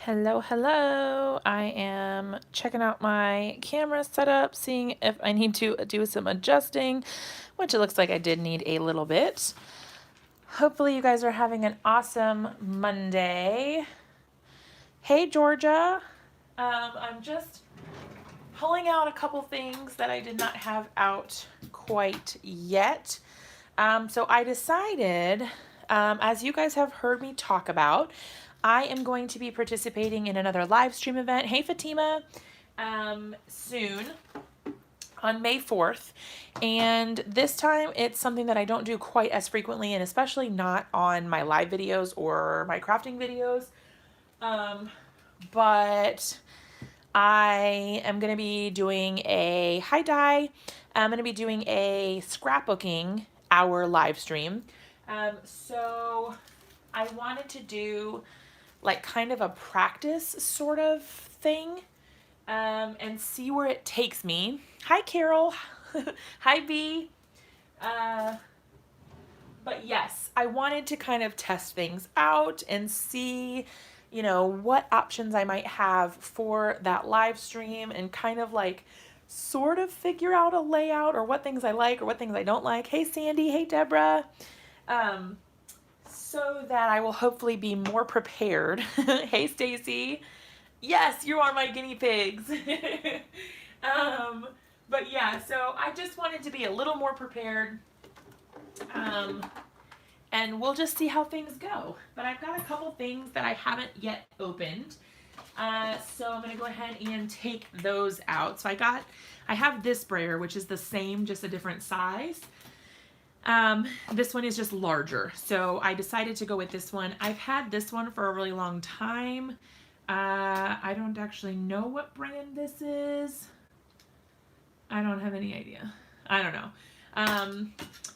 Hello, hello. I am checking out my camera setup, seeing if I need to do some adjusting, which it looks like I did need a little bit. Hopefully you guys are having an awesome Monday. Hey, Georgia. I'm just pulling out a couple things that I did not have out quite yet. So I decided, as you guys have heard me talk about, I am going to be participating in another live stream event. Hey, Fatima, soon on May 4th. And this time it's something that I don't do quite as frequently, and especially not on my live videos or my crafting videos. But I am going to be doing a high dye. I'm going to be doing a scrapbooking hour live stream. So I wanted to do like kind of a practice sort of thing, and see where it takes me. Hi, Carol. Hi, B. But yes, I wanted to kind of test things out and see, you know, what options I might have for that live stream and kind of like sort of figure out a layout or what things I like or what things I don't like. Hey, Sandy. Hey, Deborah. So that I will hopefully be more prepared. Hey, Stacy. Yes, you are my guinea pigs. But yeah, so I just wanted to be a little more prepared. And we'll just see how things go. But I've got a couple things that I haven't yet opened. So I'm gonna go ahead and take those out. So I have this brayer, which is the same, just a different size. This one is just larger. So I decided to go with this one. I've had this one for a really long time. I don't actually know what brand this is. I don't have any idea. I don't know.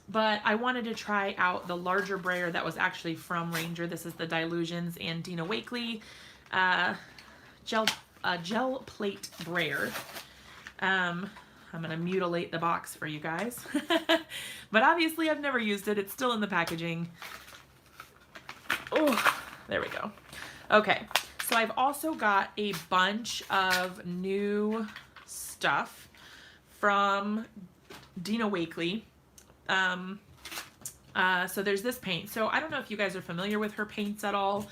But I wanted to try out the larger brayer that was actually from Ranger. This is the Dilutions and Dina Wakley gel plate brayer. I'm going to mutilate the box for you guys. But obviously I've never used it. It's still in the packaging. Oh, there we go. Okay, so I've also got a bunch of new stuff from Dina Wakley. So there's this paint. So I don't know if you guys are familiar with her paints at all,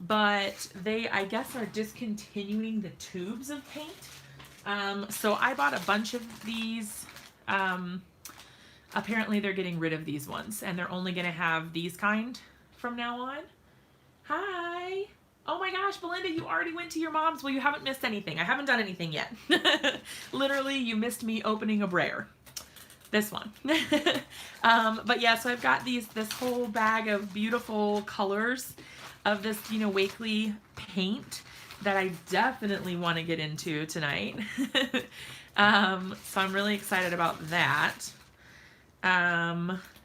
but they, I guess, are discontinuing the tubes of paint. So I bought a bunch of these. Apparently they're getting rid of these ones and they're only going to have these kind from now on. Hi. Oh my gosh, Belinda, you already went to your mom's. Well, you haven't missed anything. I haven't done anything yet. Literally, you missed me opening a brayer. This one. But yeah, so I've got this whole bag of beautiful colors of this, you know, Wakley paint that I definitely want to get into tonight. So I'm really excited about that.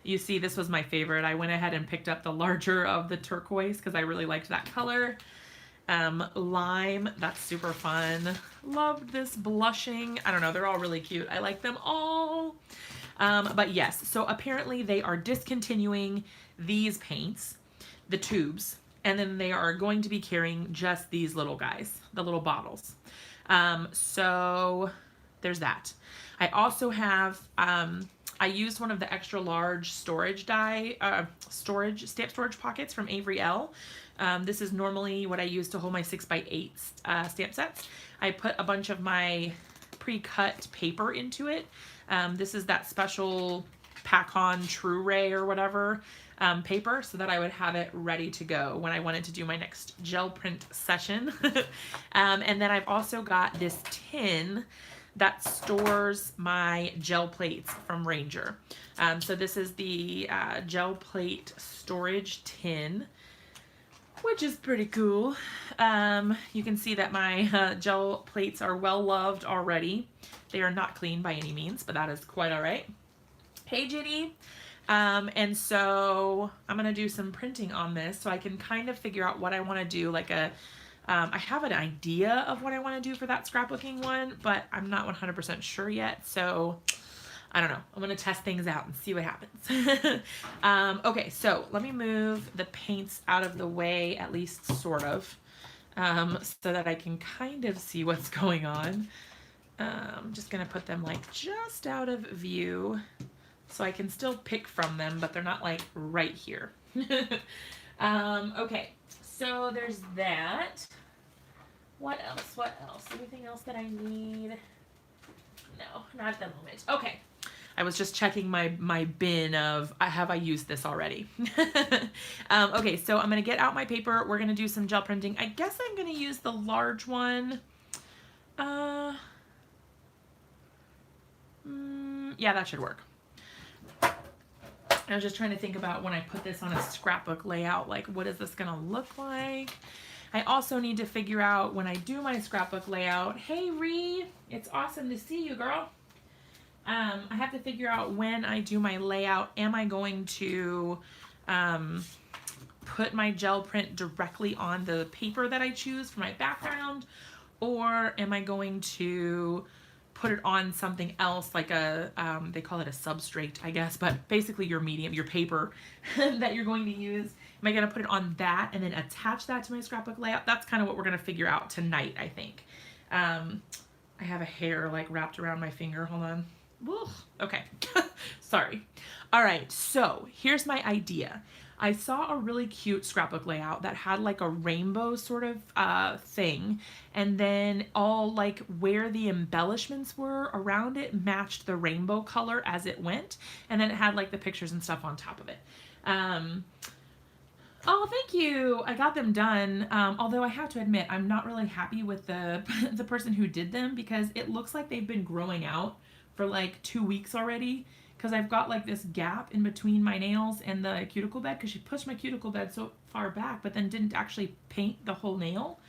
You see, this was my favorite. I went ahead and picked up the larger of the turquoise because I really liked that color. Lime, that's super fun. Loved this blushing. I don't know, they're all really cute. I like them all. But yes, so apparently they are discontinuing these paints, the tubes, and then they are going to be carrying just these little guys, the little bottles. So there's that. I also have, I used one of the extra large storage stamp storage pockets from Avery Elle. This is normally what I use to hold my 6x8 stamp sets. I put a bunch of my pre-cut paper into it. This is that special Pack-On True Ray or whatever paper, so that I would have it ready to go when I wanted to do my next gel print session. And then I've also got this tin that stores my gel plates from Ranger. So this is the gel plate storage tin, which is pretty cool. You can see that my gel plates are well loved already. They are not clean by any means, but that is quite all right. Hey, Ginny. And so I'm going to do some printing on this so I can kind of figure out what I want to do, like I have an idea of what I want to do for that scrapbooking one, but I'm not 100% sure yet. So I don't know. I'm going to test things out and see what happens. Okay, so let me move the paints out of the way, at least sort of. so that I can kind of see what's going on. I'm just gonna put them like just out of view so I can still pick from them, but they're not like right here. Okay, so there's that. What else? What else? Anything else that I need? No, not at the moment. Okay. I was just checking my bin of, have I used this already? Okay, so I'm going to get out my paper. We're going to do some gel printing. I guess I'm going to use the large one. Yeah, that should work. I was just trying to think about when I put this on a scrapbook layout, like what is this going to look like? I also need to figure out when I do my scrapbook layout, hey Ree, it's awesome to see you, girl. I have to figure out when I do my layout, am I going to put my gel print directly on the paper that I choose for my background, or am I going to put it on something else like a, they call it a substrate, I guess, but basically your medium, your paper that you're going to use. Am I going to put it on that and then attach that to my scrapbook layout? That's kind of what we're going to figure out tonight, I think. I have a hair like wrapped around my finger. Hold on. Ugh. Okay. Sorry. All right. So here's my idea. I saw a really cute scrapbook layout that had like a rainbow sort of thing, and then all like where the embellishments were around it matched the rainbow color as it went, and then it had like the pictures and stuff on top of it. Oh, thank you. I got them done. Although I have to admit, I'm not really happy with the the person who did them, because it looks like they've been growing out for like 2 weeks already, because I've got like this gap in between my nails and the cuticle bed, because she pushed my cuticle bed so far back but then didn't actually paint the whole nail.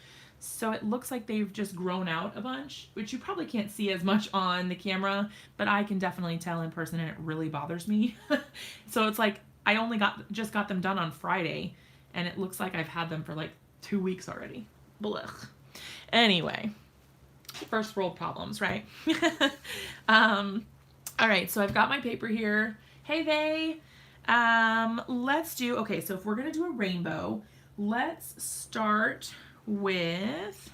So it looks like they've just grown out a bunch, which you probably can't see as much on the camera, but I can definitely tell in person, and it really bothers me. So it's like I only just got them done on Friday, and it looks like I've had them for like 2 weeks already. Blech. Anyway, first world problems, right? All right, so I've got my paper here. Hey, they. Let's do, okay, so if we're going to do a rainbow, let's start with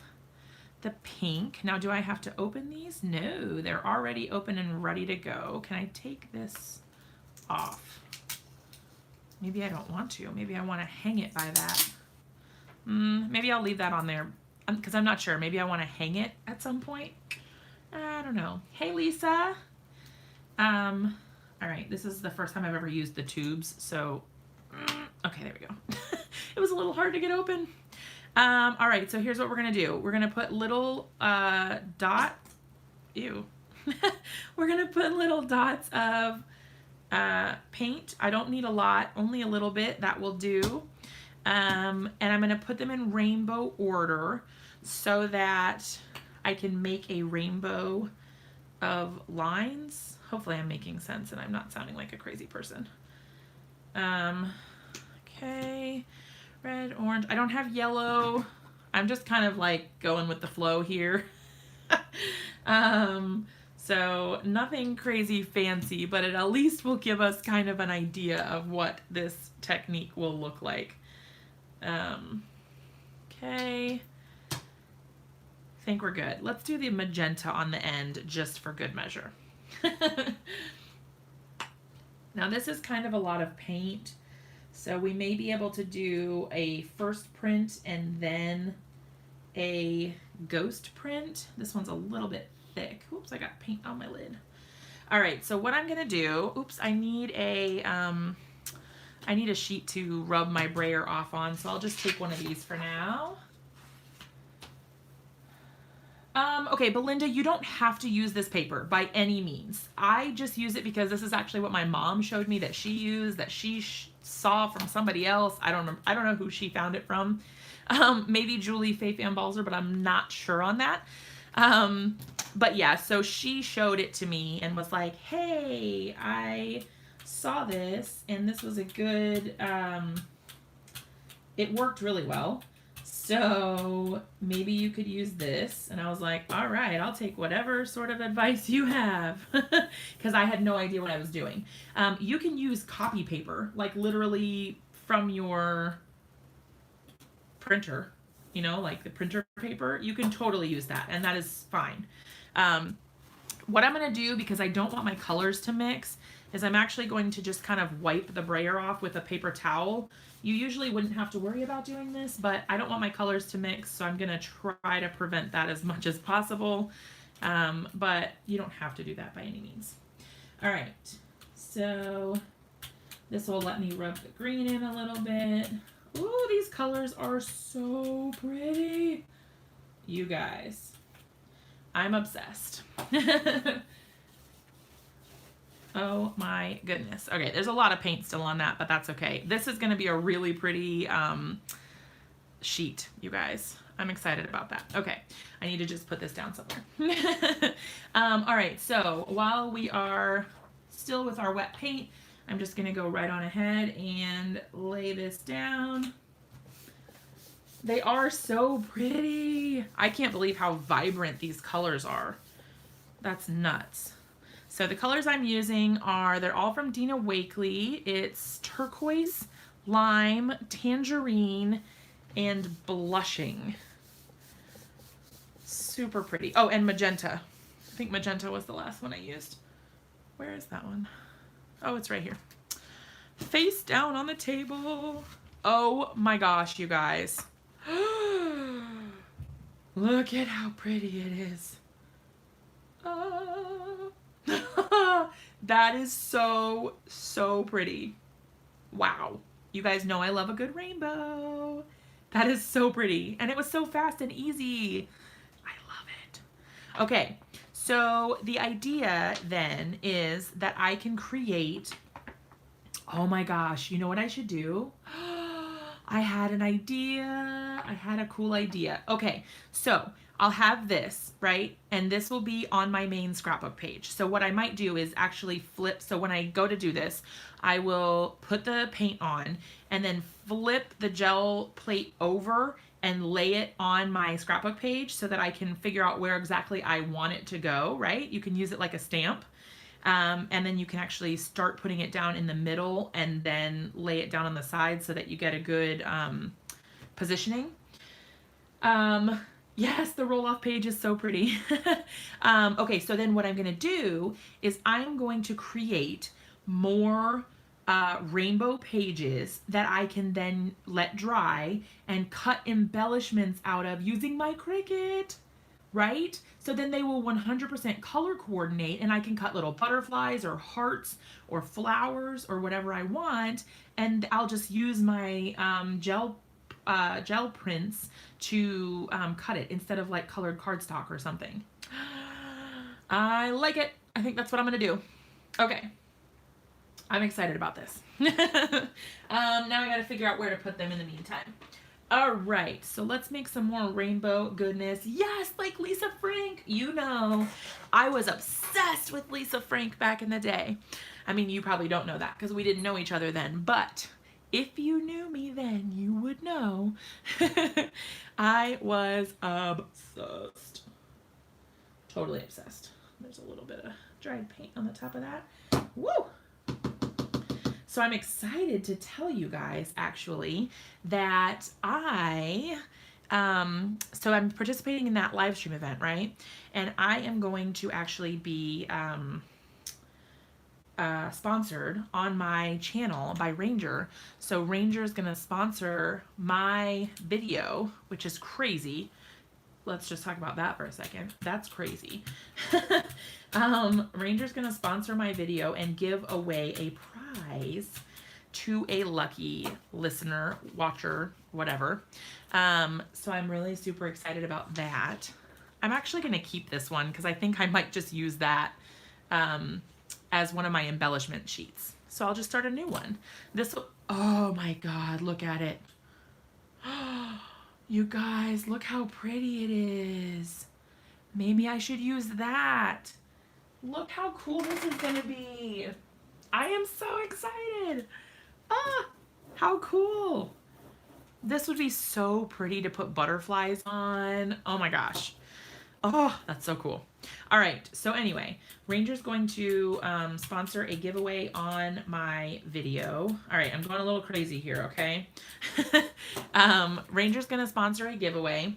the pink. Now, do I have to open these? No, they're already open and ready to go. Can I take this off? Maybe I don't want to. Maybe I want to hang it by that. Maybe I'll leave that on there, because I'm not sure. Maybe I want to hang it at some point. I don't know. Hey, Lisa. All right, this is the first time I've ever used the tubes, so, okay, there we go. It was a little hard to get open. All right, so here's what we're gonna do. We're gonna put little, ew. We're gonna put little dots of, paint. I don't need a lot, only a little bit, that will do. And I'm gonna put them in rainbow order so that I can make a rainbow of lines. Hopefully I'm making sense and I'm not sounding like a crazy person. Okay, red, orange. I don't have yellow. I'm just kind of like going with the flow here. So nothing crazy fancy, but it at least will give us kind of an idea of what this technique will look like. Okay. I think we're good. Let's do the magenta on the end just for good measure. Now this is kind of a lot of paint, so we may be able to do a first print and then a ghost print. This one's a little bit thick. Oops, I got paint on my lid. All right, so what I'm gonna do, oops, I need a sheet to rub my brayer off on, so I'll just take one of these for now. Okay, Belinda, you don't have to use this paper by any means. I just use it because this is actually what my mom showed me that she used, that she saw from somebody else. I don't remember. I don't know who she found it from. Maybe Julie Faye Van Balzer, but I'm not sure on that. But yeah, so she showed it to me and was like, hey, I saw this and this was a good, it worked really well. So maybe you could use this. And I was like, all right, I'll take whatever sort of advice you have, because I had no idea what I was doing. You can use copy paper, like literally from your printer. you know, like the printer paper, you can totally use that, and that is fine. What I'm going to do, because I don't want my colors to mix, is I'm actually going to just kind of wipe the brayer off with a paper towel. You usually wouldn't have to worry about doing this, but I don't want my colors to mix, so I'm going to try to prevent that as much as possible. But you don't have to do that by any means. All right, so this will let me rub the green in a little bit. Ooh, these colors are so pretty. You guys, I'm obsessed. Oh my goodness. Okay, there's a lot of paint still on that, but that's okay. This is going to be a really pretty sheet, you guys. I'm excited about that. Okay, I need to just put this down somewhere. All right, so while we are still with our wet paint, I'm just going to go right on ahead and lay this down. They are so pretty. I can't believe how vibrant these colors are. That's nuts. So the colors I'm using are, they're all from Dina Wakley. It's turquoise, lime, tangerine, and blushing. Super pretty. Oh, and magenta. I think magenta was the last one I used. Where is that one? Oh, it's right here. Face down on the table. Oh my gosh, you guys. Look at how pretty it is. That is so, so pretty. Wow. You guys know I love a good rainbow. That is so pretty. And it was so fast and easy. I love it. Okay, so the idea then is that I can create, oh my gosh, you know what I should do? I had an idea. I had a cool idea. Okay, so I'll have this, right? And this will be on my main scrapbook page. So what I might do is actually flip. So when I go to do this, I will put the paint on and then flip the gel plate over and lay it on my scrapbook page so that I can figure out where exactly I want it to go, right? You can use it like a stamp. And then you can actually start putting it down in the middle and then lay it down on the side so that you get a good positioning. Yes, the roll-off page is so pretty. Okay, so then what I'm going to do is I'm going to create more rainbow pages that I can then let dry and cut embellishments out of using my Cricut. Right? So then they will 100% color coordinate, and I can cut little butterflies or hearts or flowers or whatever I want, and I'll just use my gel prints to cut it instead of like colored cardstock or something. I like it. I think that's what I'm gonna do. Okay. I'm excited about this. Now I gotta figure out where to put them in the meantime. All right, so let's make some more rainbow goodness. Yes, like Lisa Frank. You know, I was obsessed with Lisa Frank back in the day. I mean, you probably don't know that because we didn't know each other then, but if you knew me then, you would know. I was obsessed. Totally obsessed. There's a little bit of dried paint on the top of that. Woo! So I'm excited to tell you guys actually that so I'm participating in that live stream event, right? And I am going to actually be sponsored on my channel by Ranger. So Ranger is going to sponsor my video, which is crazy. Let's just talk about that for a second. That's crazy. Ranger's going to sponsor my video and give away a prize to a lucky listener, watcher, whatever. So I'm really super excited about that. I'm actually going to keep this one because I think I might just use that as one of my embellishment sheets. So I'll just start a new one. This will, oh my God, look at it. You guys, look how pretty it is. Maybe I should use that. Look how cool this is going to be. I am so excited. Ah, how cool. This would be so pretty to put butterflies on. Oh my gosh. Oh, that's so cool. All right. So anyway, Ranger's going to sponsor a giveaway on my video. All right. I'm going a little crazy here. Okay. Ranger's going to sponsor a giveaway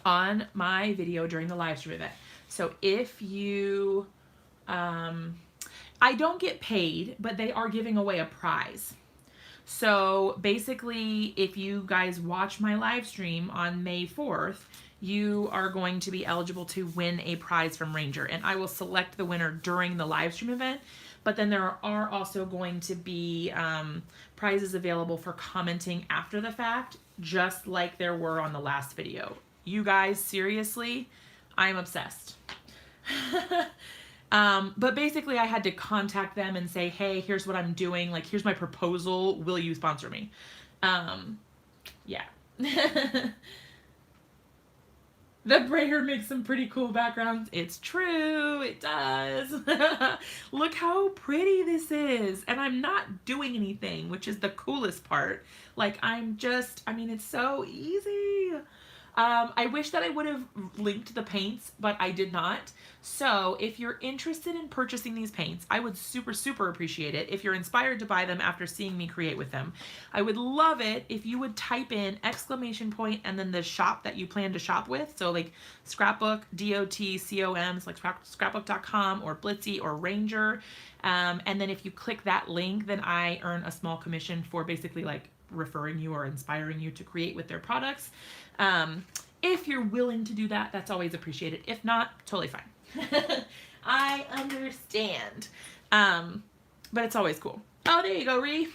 on my video during the live stream event. So if you, I don't get paid, but they are giving away a prize. So basically, if you guys watch my live stream on May 4th, you are going to be eligible to win a prize from Ranger. And I will select the winner during the live stream event. But then there are also going to be prizes available for commenting after the fact, just like there were on the last video. You guys, seriously, I'm obsessed. But basically I had to contact them and say, hey, here's what I'm doing. Like, here's my proposal. Will you sponsor me? Yeah. The Brayer makes some pretty cool backgrounds. It's true. It does. Look how pretty this is. And I'm not doing anything, which is the coolest part. Like, I mean, it's so easy. I wish that I would have linked the paints, but I did not. So if you're interested in purchasing these paints, I would super, super appreciate it if you're inspired to buy them after seeing me create with them. I would love it if you would type in ! And then the shop that you plan to shop with. So like Scrapbook, DOTCOM, so like scrapbook.com or Blitzy or Ranger. And then if you click that link, then I earn a small commission for basically like referring you or inspiring you to create with their products. If you're willing to do that, that's always appreciated. If not, totally fine. I understand. But it's always cool. Oh, there you go, Ree.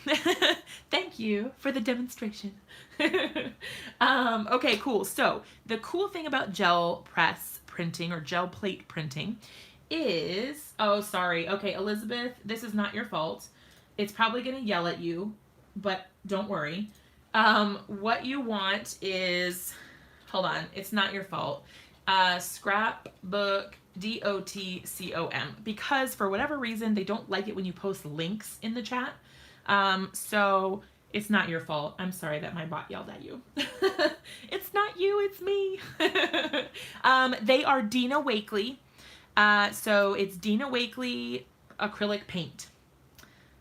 Thank you for the demonstration. Okay, cool. So the cool thing about gel press printing or gel plate printing is, oh, sorry. Okay, Elizabeth, this is not your fault. It's probably going to yell at you, but don't worry. What you want is, hold on, it's not your fault. Scrapbook, DOTCOM, because for whatever reason, they don't like it when you post links in the chat. So it's not your fault. I'm sorry that my bot yelled at you. It's not you, it's me. They are Dina Wakley. So it's Dina Wakley acrylic paint.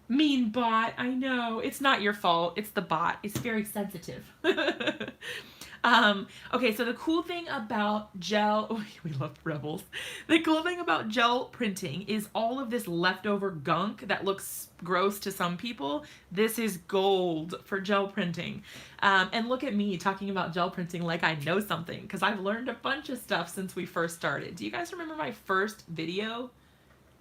Mean bot, I know. It's not your fault. It's the bot. It's very sensitive. Okay, so the cool thing about gel, oh, we love Rebels. The cool thing about gel printing is all of this leftover gunk that looks gross to some people. This is gold for gel printing. And look at me talking about gel printing like I know something, because I've learned a bunch of stuff since we first started. Do you guys remember my first video?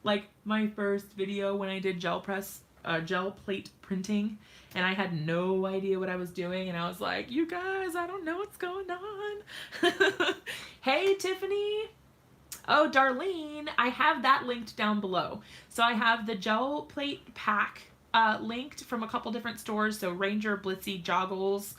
Like my first video when I did gel plate printing, and I had no idea what I was doing, and I was like, you guys, I don't know what's going on. Hey, Tiffany. Oh, Darlene, I have that linked down below. So I have the gel plate pack linked from a couple different stores, so Ranger, Blitzy, Joggles,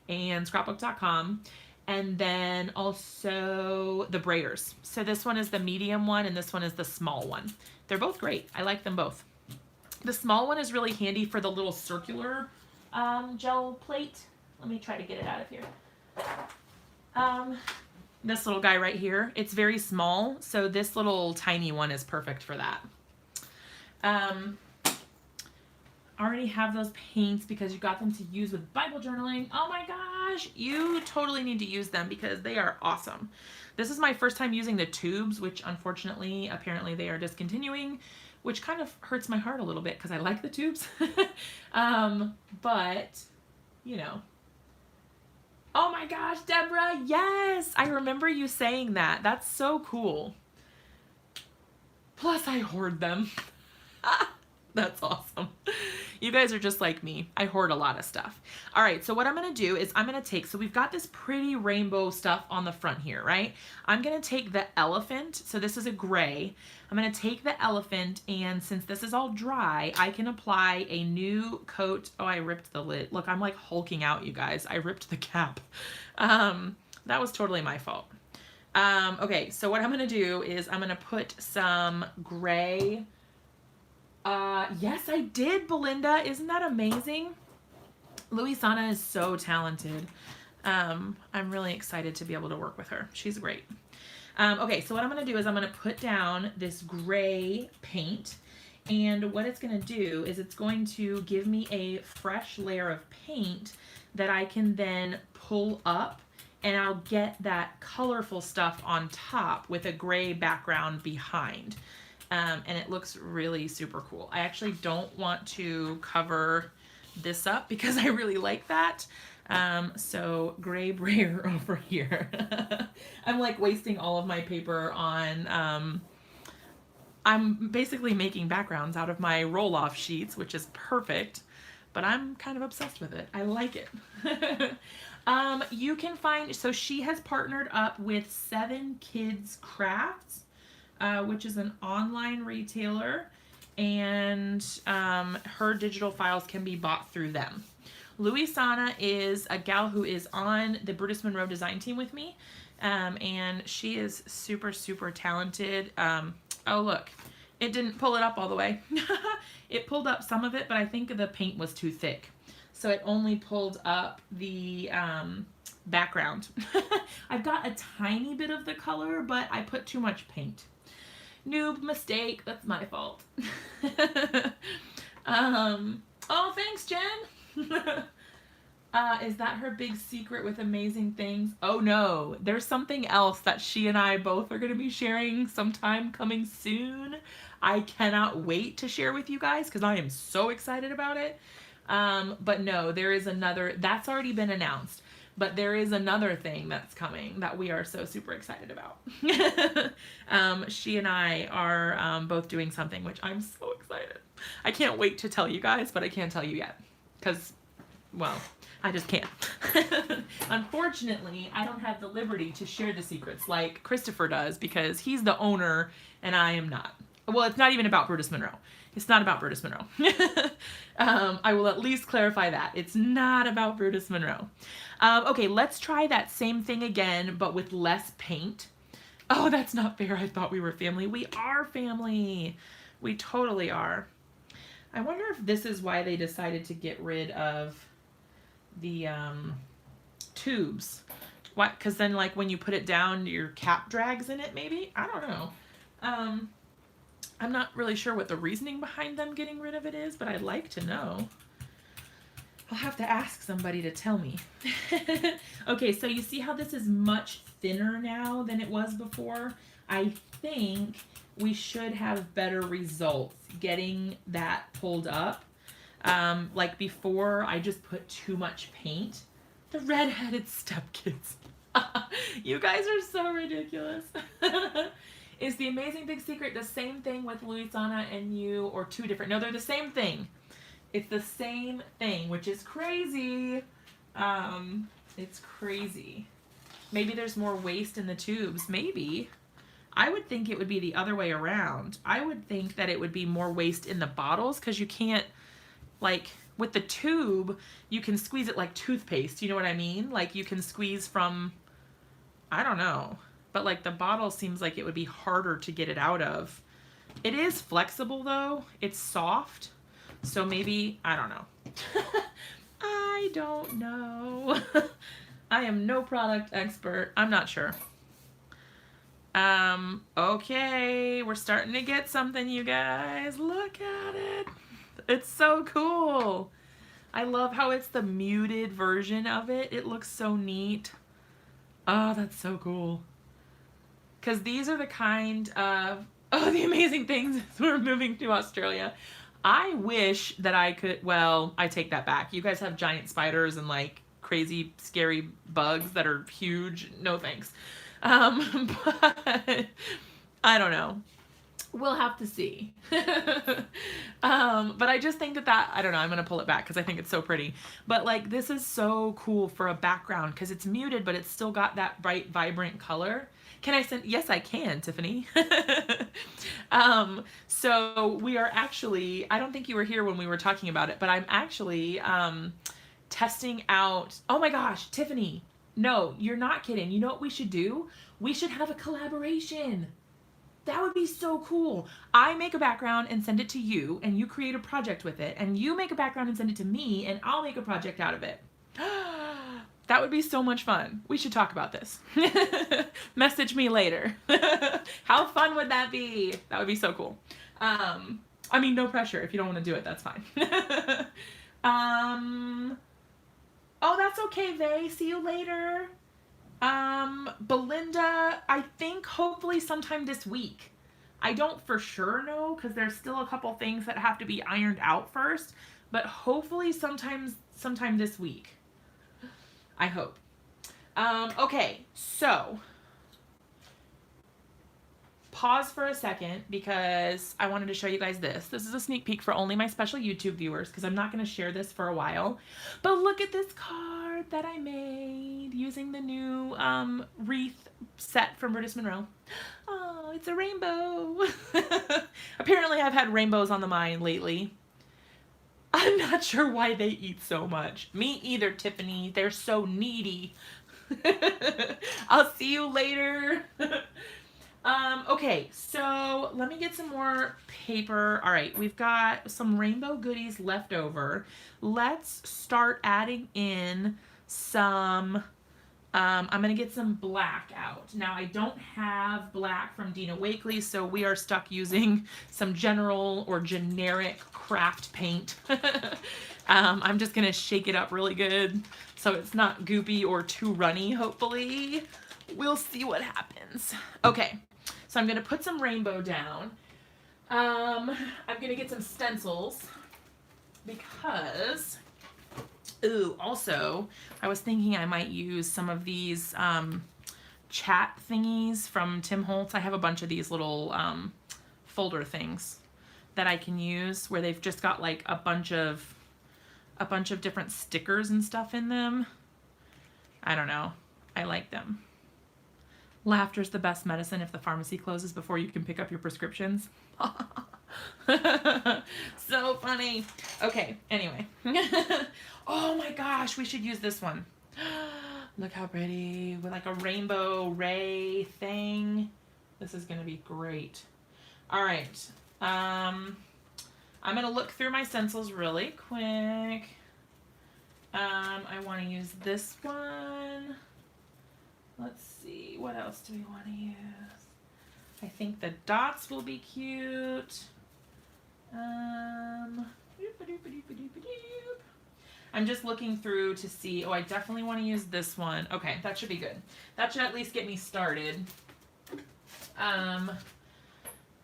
and Scrapbook.com. And then also the Brayers. So this one is the medium one, and this one is the small one. They're both great. I like them both. The small one is really handy for the little circular gel plate. Let me try to get it out of here. This little guy right here, it's very small, so this little tiny one is perfect for that. I already have those paints because you got them to use with Bible journaling. Oh my gosh, you totally need to use them because they are awesome. This is my first time using the tubes, which unfortunately, apparently they are discontinuing, which kind of hurts my heart a little bit because I like the tubes. But, you know. Oh my gosh, Deborah, yes! I remember you saying that. That's so cool. Plus, I hoard them. That's awesome. You guys are just like me. I hoard a lot of stuff. All right, so what I'm going to do is I'm going to take, so we've got this pretty rainbow stuff on the front here, right? I'm going to take the elephant, so this is a gray. I'm going to take the elephant, and since this is all dry, I can apply a new coat. Oh, I ripped the lid. Look, I'm like hulking out, you guys. I ripped the cap. That was totally my fault. Okay, so what I'm going to do is I'm going to put some gray. Yes, I did, Belinda. Isn't that amazing? Louisana is so talented. I'm really excited to be able to work with her. She's great. Okay, so what I'm going to do is I'm going to put down this gray paint, and what it's going to do is it's going to give me a fresh layer of paint that I can then pull up, and I'll get that colorful stuff on top with a gray background behind. And it looks really super cool. I actually don't want to cover this up because I really like that. So gray Brayer over here. I'm like wasting all of my paper on, I'm basically making backgrounds out of my roll-off sheets, which is perfect, but I'm kind of obsessed with it. I like it. You can find, so she has partnered up with 7 Kids Crafts, which is an online retailer, and her digital files can be bought through them. Louisana is a gal who is on the Brutus Monroe design team with me, and she is super, super talented. Oh, look, it didn't pull it up all the way. It pulled up some of it, but I think the paint was too thick. So it only pulled up the background. I've got a tiny bit of the color, but I put too much paint. Noob mistake, that's my fault. Oh, thanks, Jen. Is that her big secret with amazing things? Oh no, there's something else that she and I both are going to be sharing sometime coming soon. I cannot wait to share with you guys because I am so excited about it. But no, there is another, that's already been announced, but there is another thing that's coming that we are so super excited about. She and I are both doing something, which I'm so excited. I can't wait to tell you guys, but I can't tell you yet because, well, I just can't. Unfortunately, I don't have the liberty to share the secrets like Christopher does because he's the owner and I am not. Well, it's not even about Brutus Monroe. It's not about Brutus Monroe. I will at least clarify that. It's not about Brutus Monroe. Okay, let's try that same thing again, but with less paint. Oh, that's not fair. I thought we were family. We are family. We totally are. I wonder if this is why they decided to get rid of the tubes. Why? Because then, like, when you put it down, your cap drags in it, maybe? I don't know. I'm not really sure what the reasoning behind them getting rid of it is, but I'd like to know. I'll have to ask somebody to tell me. Okay, so you see how this is much thinner now than it was before? I think we should have better results getting that pulled up. Like before, I just put too much paint. The redheaded stepkids. You guys are so ridiculous. Is the amazing big secret the same thing with Louisana and you, or two different? No, they're the same thing. It's the same thing, which is crazy. It's crazy. Maybe there's more waste in the tubes. Maybe. I would think it would be the other way around. I would think that it would be more waste in the bottles because you can't, like, with the tube, you can squeeze it like toothpaste. You know what I mean? Like, you can squeeze from, I don't know. But, like, the bottle seems like it would be harder to get it out of. It is flexible, though. It's soft. So maybe, I don't know. I don't know. I am no product expert. I'm not sure. Okay. We're starting to get something, you guys. Look at it. It's so cool. I love how it's the muted version of it. It looks so neat. Oh, that's so cool. Because these are the kind of, oh, the amazing things as we're moving to Australia. I wish that I could, well, I take that back. You guys have giant spiders and like crazy, scary bugs that are huge. No thanks. But I don't know. We'll have to see. But I just think that, I don't know, I'm going to pull it back because I think it's so pretty. But like, this is so cool for a background because it's muted, but it's still got that bright, vibrant color. Can I send? Yes, I can, Tiffany. So we are actually, I don't think you were here when we were talking about it, but I'm actually testing out, oh my gosh, Tiffany, no, you're not kidding. You know what we should do? We should have a collaboration. That would be so cool. I make a background and send it to you, and you create a project with it, and you make a background and send it to me, and I'll make a project out of it. That would be so much fun. We should talk about this. Message me later. How fun would that be? That would be so cool. I mean, no pressure. If you don't want to do it, that's fine. Oh, that's okay, Vay. See you later. Belinda, I think hopefully sometime this week. I don't for sure know because there's still a couple things that have to be ironed out first, but hopefully sometime this week. I hope. Okay, so pause for a second because I wanted to show you guys this. This is a sneak peek for only my special YouTube viewers because I'm not going to share this for a while. But look at this card that I made using the new wreath set from Brutus Monroe. Oh, it's a rainbow. Apparently I've had rainbows on the mind lately. I'm not sure why they eat so much. Me either, Tiffany. They're so needy. I'll see you later. Okay, so let me get some more paper. All right, we've got some rainbow goodies left over. Let's start adding in some, I'm going to get some black out. Now, I don't have black from Dina Wakley, so we are stuck using some general or generic craft paint. I'm just going to shake it up really good so it's not goopy or too runny, hopefully. We'll see what happens. Okay, so I'm going to put some rainbow down. I'm going to get some stencils because, ooh, also, I was thinking I might use some of these chat thingies from Tim Holtz. I have a bunch of these little folder things that I can use where they've just got like a bunch of different stickers and stuff in them. I don't know. I like them. Laughter's the best medicine if the pharmacy closes before you can pick up your prescriptions. So funny. Okay, anyway. Oh my gosh, we should use this one. Look how pretty. With like a rainbow ray thing. This is going to be great. All right. I'm going to look through my stencils really quick. I want to use this one. Let's see, what else do we want to use? I think the dots will be cute. I'm just looking through to see, oh, I definitely want to use this one. Okay, that should be good. That should at least get me started.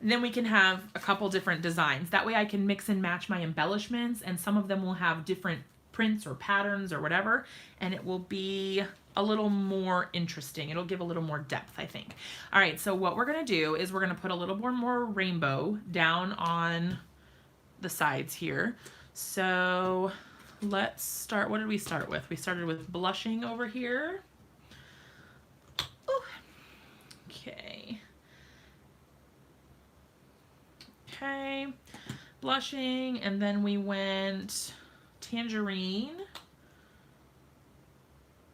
Then we can have a couple different designs. That way I can mix and match my embellishments, and some of them will have different prints or patterns or whatever, and it will be a little more interesting. It'll give a little more depth, I think. All right, so what we're gonna do is we're gonna put a little more rainbow down on the sides here. So let's start, what did we start with? We started with blushing over here. Ooh. Okay. Okay, blushing, and then we went tangerine.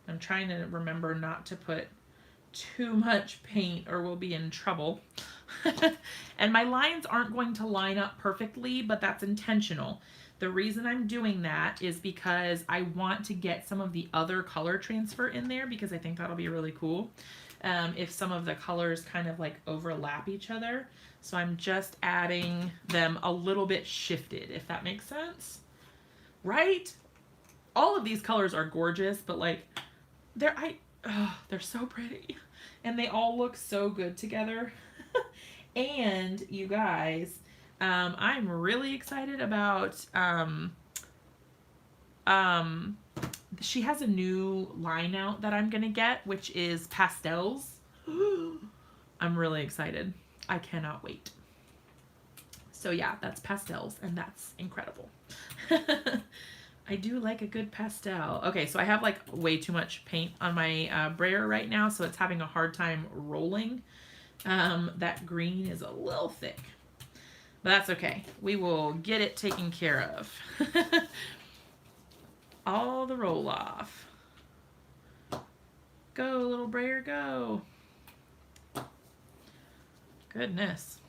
I'm trying to remember not to put too much paint or we'll be in trouble. And my lines aren't going to line up perfectly, but that's intentional. The reason I'm doing that is because I want to get some of the other color transfer in there because I think that'll be really cool. If some of the colors kind of like overlap each other. So I'm just adding them a little bit shifted, if that makes sense. Right? All of these colors are gorgeous, but like they're so pretty. And they all look so good together. And you guys, I'm really excited about she has a new line out that I'm gonna get, which is pastels. I'm really excited. I cannot wait. So yeah, that's pastels, and that's incredible. I do like a good pastel. Okay, so I have like way too much paint on my brayer right now, so it's having a hard time rolling. That green is a little thick, but that's okay. We will get it taken care of. All the roll off. Go, little brayer, go. Goodness.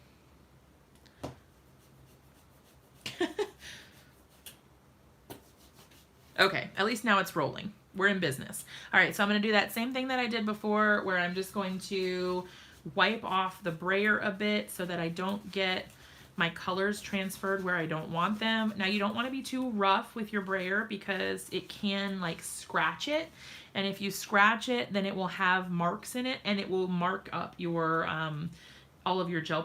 Okay, at least now it's rolling. we're in business. All right, so I'm going to do that same thing that I did before, where I'm just going to wipe off the brayer a bit so that I don't get my colors transferred where I don't want them. Now, you don't want to be too rough with your brayer because it can like scratch it. And if you scratch it, then it will have marks in it and it will mark up your all of your gel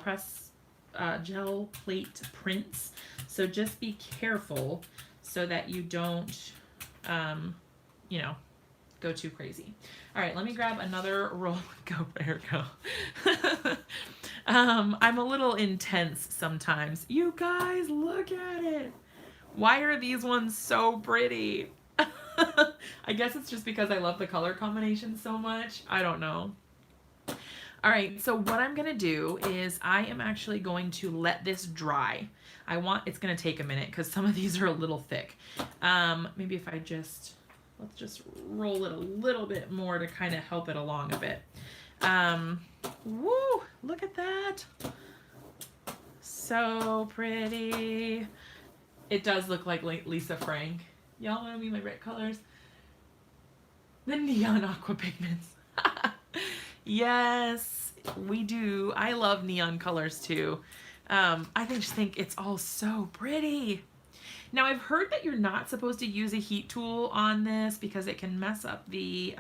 plate prints. So just be careful so that you don't, you know, go too crazy. All right, let me grab another roll. Go, Brayer, go. I'm a little intense sometimes. You guys, look at it. Why are these ones so pretty? I guess it's just because I love the color combination so much. I don't know. All right, so what I'm gonna do is I am actually going to let this dry. It's gonna take a minute because some of these are a little thick. Maybe if I let's just roll it a little bit more to kind of help it along a bit. Woo, look at that. So pretty. It does look like Lisa Frank. Y'all want to be my red colors? The neon aqua pigments. Yes, we do. I love neon colors too. I just think it's all so pretty. Now, I've heard that you're not supposed to use a heat tool on this because it can mess up the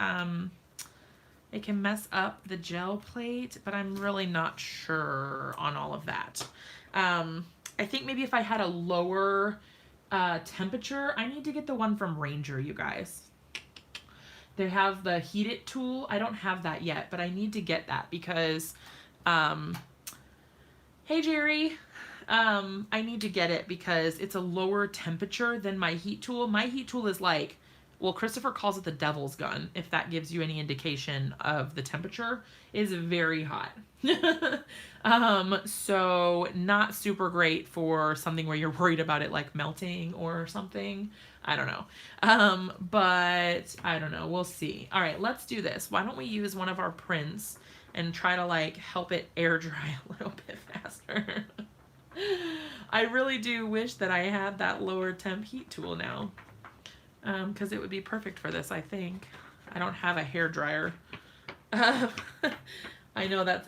gel plate, but I'm really not sure on all of that. I think maybe if I had a lower temperature, I need to get the one from Ranger, you guys. They have the heat it tool. I don't have that yet, but I need to get that because, hey Jerry, I need to get it because it's a lower temperature than my heat tool. My heat tool is like, well, Christopher calls it the devil's gun, if that gives you any indication of the temperature. It is very hot. So not super great for something where you're worried about it like melting or something. I don't know. But I don't know. We'll see. All right, let's do this. Why don't we use one of our prints and try to like help it air dry a little bit faster. I really do wish that I had that lower temp heat tool now. Because it would be perfect for this, I think. I don't have a hair dryer. I know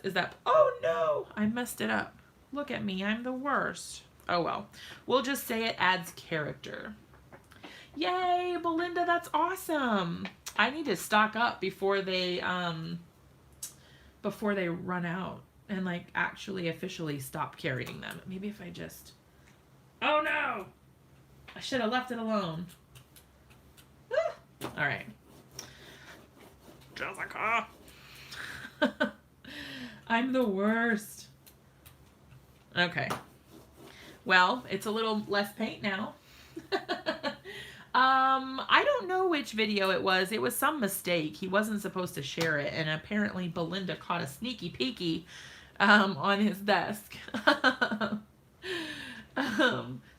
oh no, I messed it up. Look at me, I'm the worst. Oh well, we'll just say it adds character. Yay, Belinda, that's awesome. I need to stock up before they run out and like actually officially stop carrying them. Maybe if I just, oh no, I should have left it alone. All right, Jessica. I'm the worst. Okay. Well, it's a little less paint now. I don't know which video it was. It was some mistake. He wasn't supposed to share it, and apparently Belinda caught a sneaky peeky on his desk.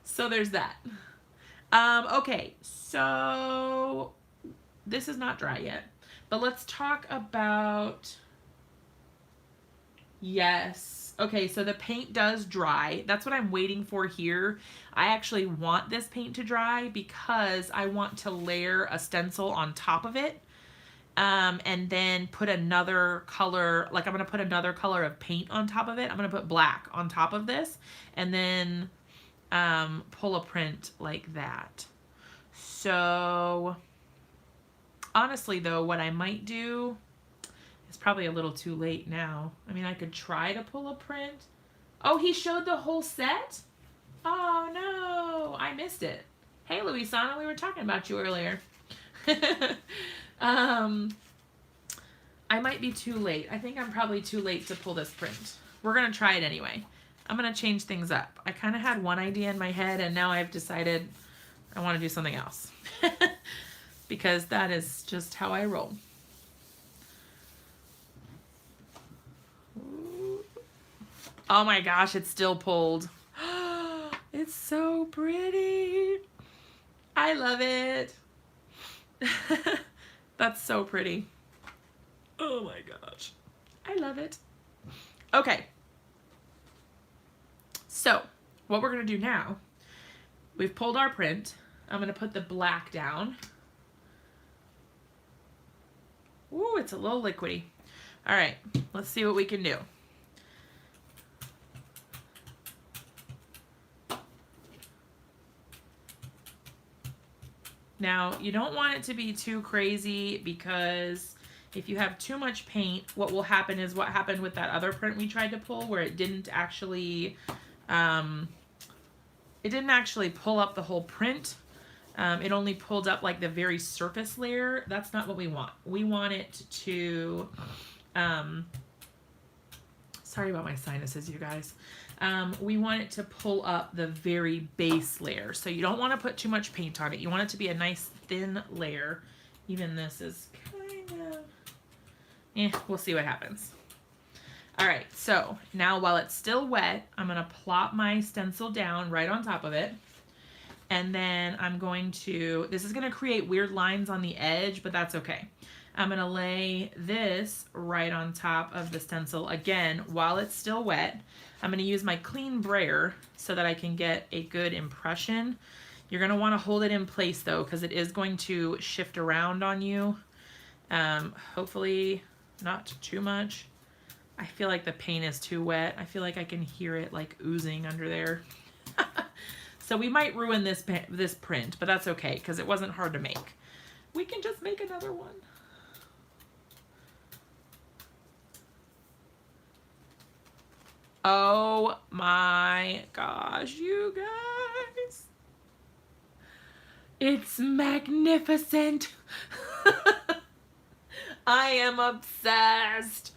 So there's that. Okay, so this is not dry yet, but let's talk about, yes. Okay, so the paint does dry. That's what I'm waiting for here. I actually want this paint to dry because I want to layer a stencil on top of it. And then put another color, like I'm going to put another color of paint on top of it. I'm going to put black on top of this and then pull a print like that. So honestly though, what I might do, it's probably a little too late now. I mean, I could try to pull a print. Oh, he showed the whole set? Oh no, I missed it. Hey Luisana, we were talking about you earlier. I might be too late. I think I'm probably too late to pull this print. We're gonna try it anyway. I'm gonna change things up. I kind of had one idea in my head and now I've decided I want to do something else. Because that is just how I roll. Oh my gosh, it's still pulled. It's so pretty. I love it. That's so pretty. Oh my gosh. I love it. Okay. So, what we're going to do now, we've pulled our print. I'm going to put the black down. Ooh, it's a little liquidy. All right, let's see what we can do. Now, you don't want it to be too crazy because if you have too much paint, what will happen is what happened with that other print we tried to pull where it didn't actually pull up the whole print. It only pulled up like the very surface layer. That's not what we want. We want it to, sorry about my sinuses, you guys. We want it to pull up the very base layer. So you don't want to put too much paint on it. You want it to be a nice thin layer. Even this is kind of, we'll see what happens. All right, so now while it's still wet, I'm gonna plop my stencil down right on top of it. And then I'm going to, this is gonna create weird lines on the edge, but that's okay. I'm gonna lay this right on top of the stencil again while it's still wet. I'm gonna use my clean brayer so that I can get a good impression. You're gonna wanna hold it in place though, because it is going to shift around on you. Hopefully not too much. I feel like the paint is too wet. I feel like I can hear it like oozing under there. So we might ruin this print, but that's okay because it wasn't hard to make. We can just make another one. Oh my gosh, you guys. It's magnificent. I am obsessed.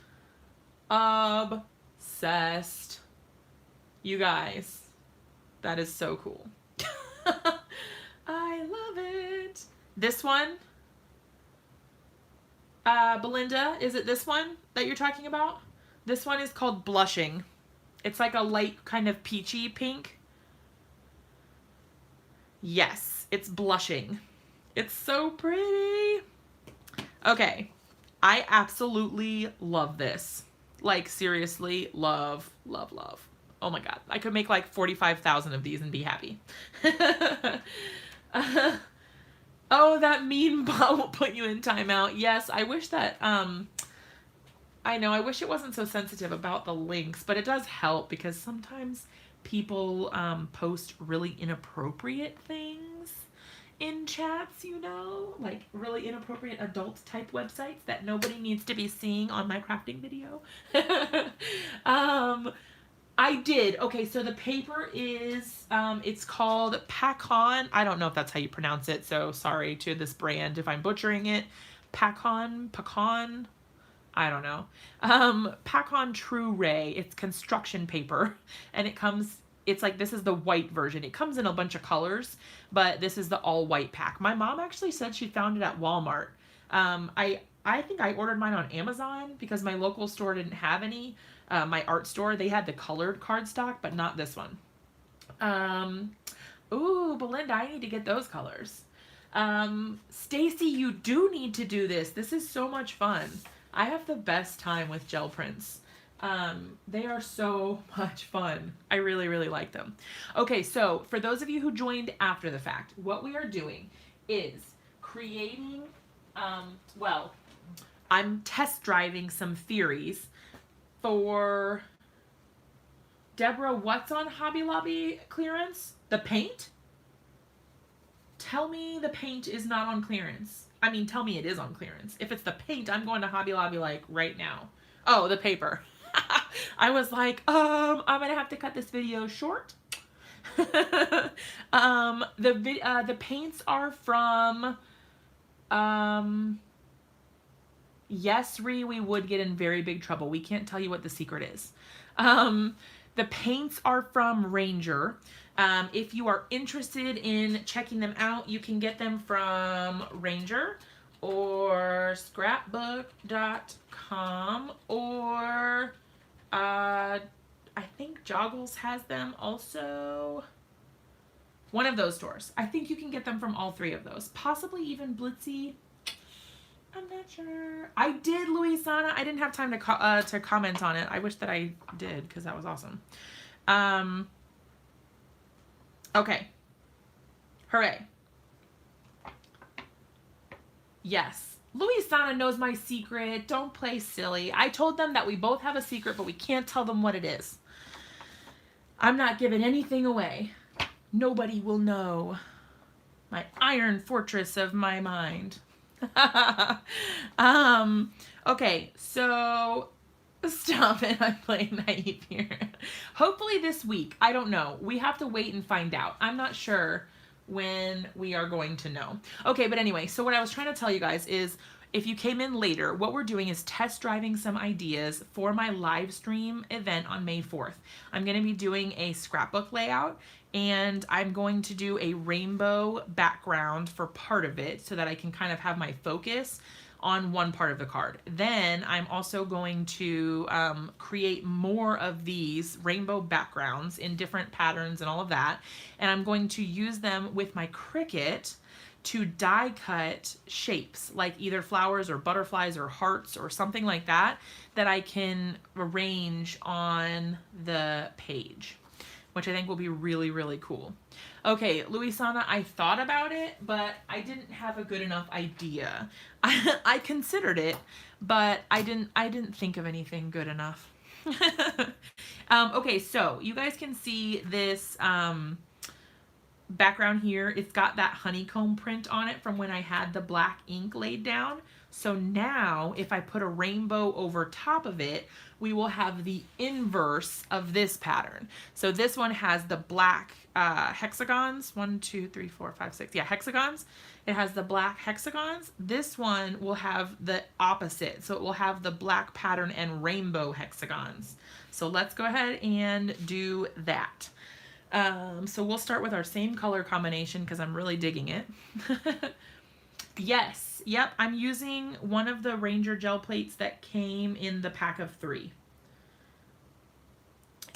Obsessed. You guys, that is so cool. I love it. This one, Belinda, is it this one that you're talking about? This one is called Blushing. It's like a light kind of peachy pink. Yes, it's Blushing. It's so pretty. Okay, I absolutely love this. Like seriously, love, love, love. Oh my God, I could make like 45,000 of these and be happy. Oh, that mean bot will put you in timeout. Yes, I wish that, I know, I wish it wasn't so sensitive about the links, but it does help because sometimes people post really inappropriate things in chats, you know, like really inappropriate adult type websites that nobody needs to be seeing on my crafting video. I did. Okay, so the paper is, it's called Pacon. I don't know if that's how you pronounce it, so sorry to this brand if I'm butchering it. Pacon, I don't know. Pacon True Ray. It's construction paper, and it comes, it's like, this is the white version. It comes in a bunch of colors, but this is the all white pack. My mom actually said she found it at Walmart. I think I ordered mine on Amazon because my local store didn't have any. My art store, they had the colored cardstock, but not this one. Ooh, Belinda, I need to get those colors. Stacy, you do need to do this. This is so much fun. I have the best time with gel prints. They are so much fun. I really, really like them. Okay, so for those of you who joined after the fact, what we are doing is creating, well, I'm test driving some theories for Deborah. What's on Hobby Lobby clearance? The paint? Tell me the paint is not on clearance. I mean, tell me it is on clearance. If it's the paint, I'm going to Hobby Lobby like right now. Oh, the paper. I was like, I'm gonna have to cut this video short. The paints are from, yes, Ree, we would get in very big trouble. We can't tell you what the secret is. The paints are from Ranger. If you are interested in checking them out, you can get them from Ranger or scrapbook.com or I think Joggles has them also. One of those stores. I think you can get them from all three of those. Possibly even Blitzy. I'm not sure. I did, Luisana. I didn't have time to comment on it. I wish that I did because that was awesome. Okay. Hooray. Yes. Louisana knows my secret. Don't play silly. I told them that we both have a secret, but we can't tell them what it is. I'm not giving anything away. Nobody will know. My iron fortress of my mind. Okay, so stop it. I'm playing naive here. Hopefully this week. I don't know. We have to wait and find out. I'm not sure when we are going to know. Okay, but anyway, so what I was trying to tell you guys is if you came in later, what we're doing is test driving some ideas for my live stream event on May 4th. I'm going to be doing a scrapbook layout, and I'm going to do a rainbow background for part of it so that I can kind of have my focus on one part of the card. Then I'm also going to create more of these rainbow backgrounds in different patterns and all of that. And I'm going to use them with my Cricut to die cut shapes, like either flowers or butterflies or hearts or something like that, that I can arrange on the page, which I think will be really, really cool. Okay, Louisana, I thought about it, but I didn't have a good enough idea. I considered it, but I didn't think of anything good enough. Okay, so you guys can see this background here. It's got that honeycomb print on it from when I had the black ink laid down. So now if I put a rainbow over top of it, we will have the inverse of this pattern. So this one has the black hexagons, 1, 2, 3, 4, 5, 6, yeah, hexagons. It has the black hexagons. This one will have the opposite. So it will have the black pattern and rainbow hexagons. So let's go ahead and do that. So we'll start with our same color combination because I'm really digging it. Yes, yep, I'm using one of the Ranger gel plates that came in the pack of 3.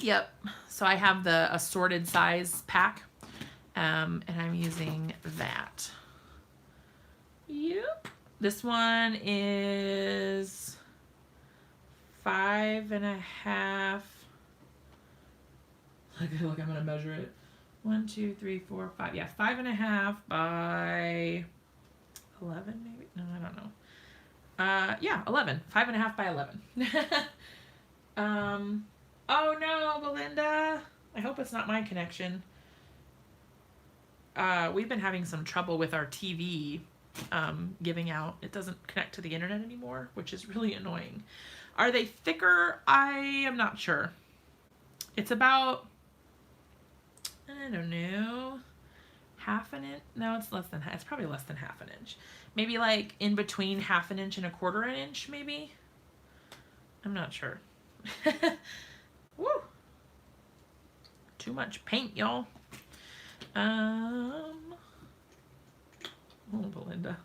Yep, so I have the assorted size pack, and I'm using that. Yep, this one is 5.5. Look, I'm gonna measure it. 1, 2, 3, 4, 5. Yeah, 5.5 by 11, maybe? No, I don't know. Yeah, 11. 5.5 by 11. Oh no, Belinda. I hope it's not my connection. We've been having some trouble with our TV giving out. It doesn't connect to the internet anymore, which is really annoying. Are they thicker? I am not sure. It's about, I don't know, half an inch. No, it's less than, it's probably less than half an inch. Maybe like in between half an inch and 1/4 inch, maybe. I'm not sure. Woo! Too much paint, y'all. Oh, Belinda.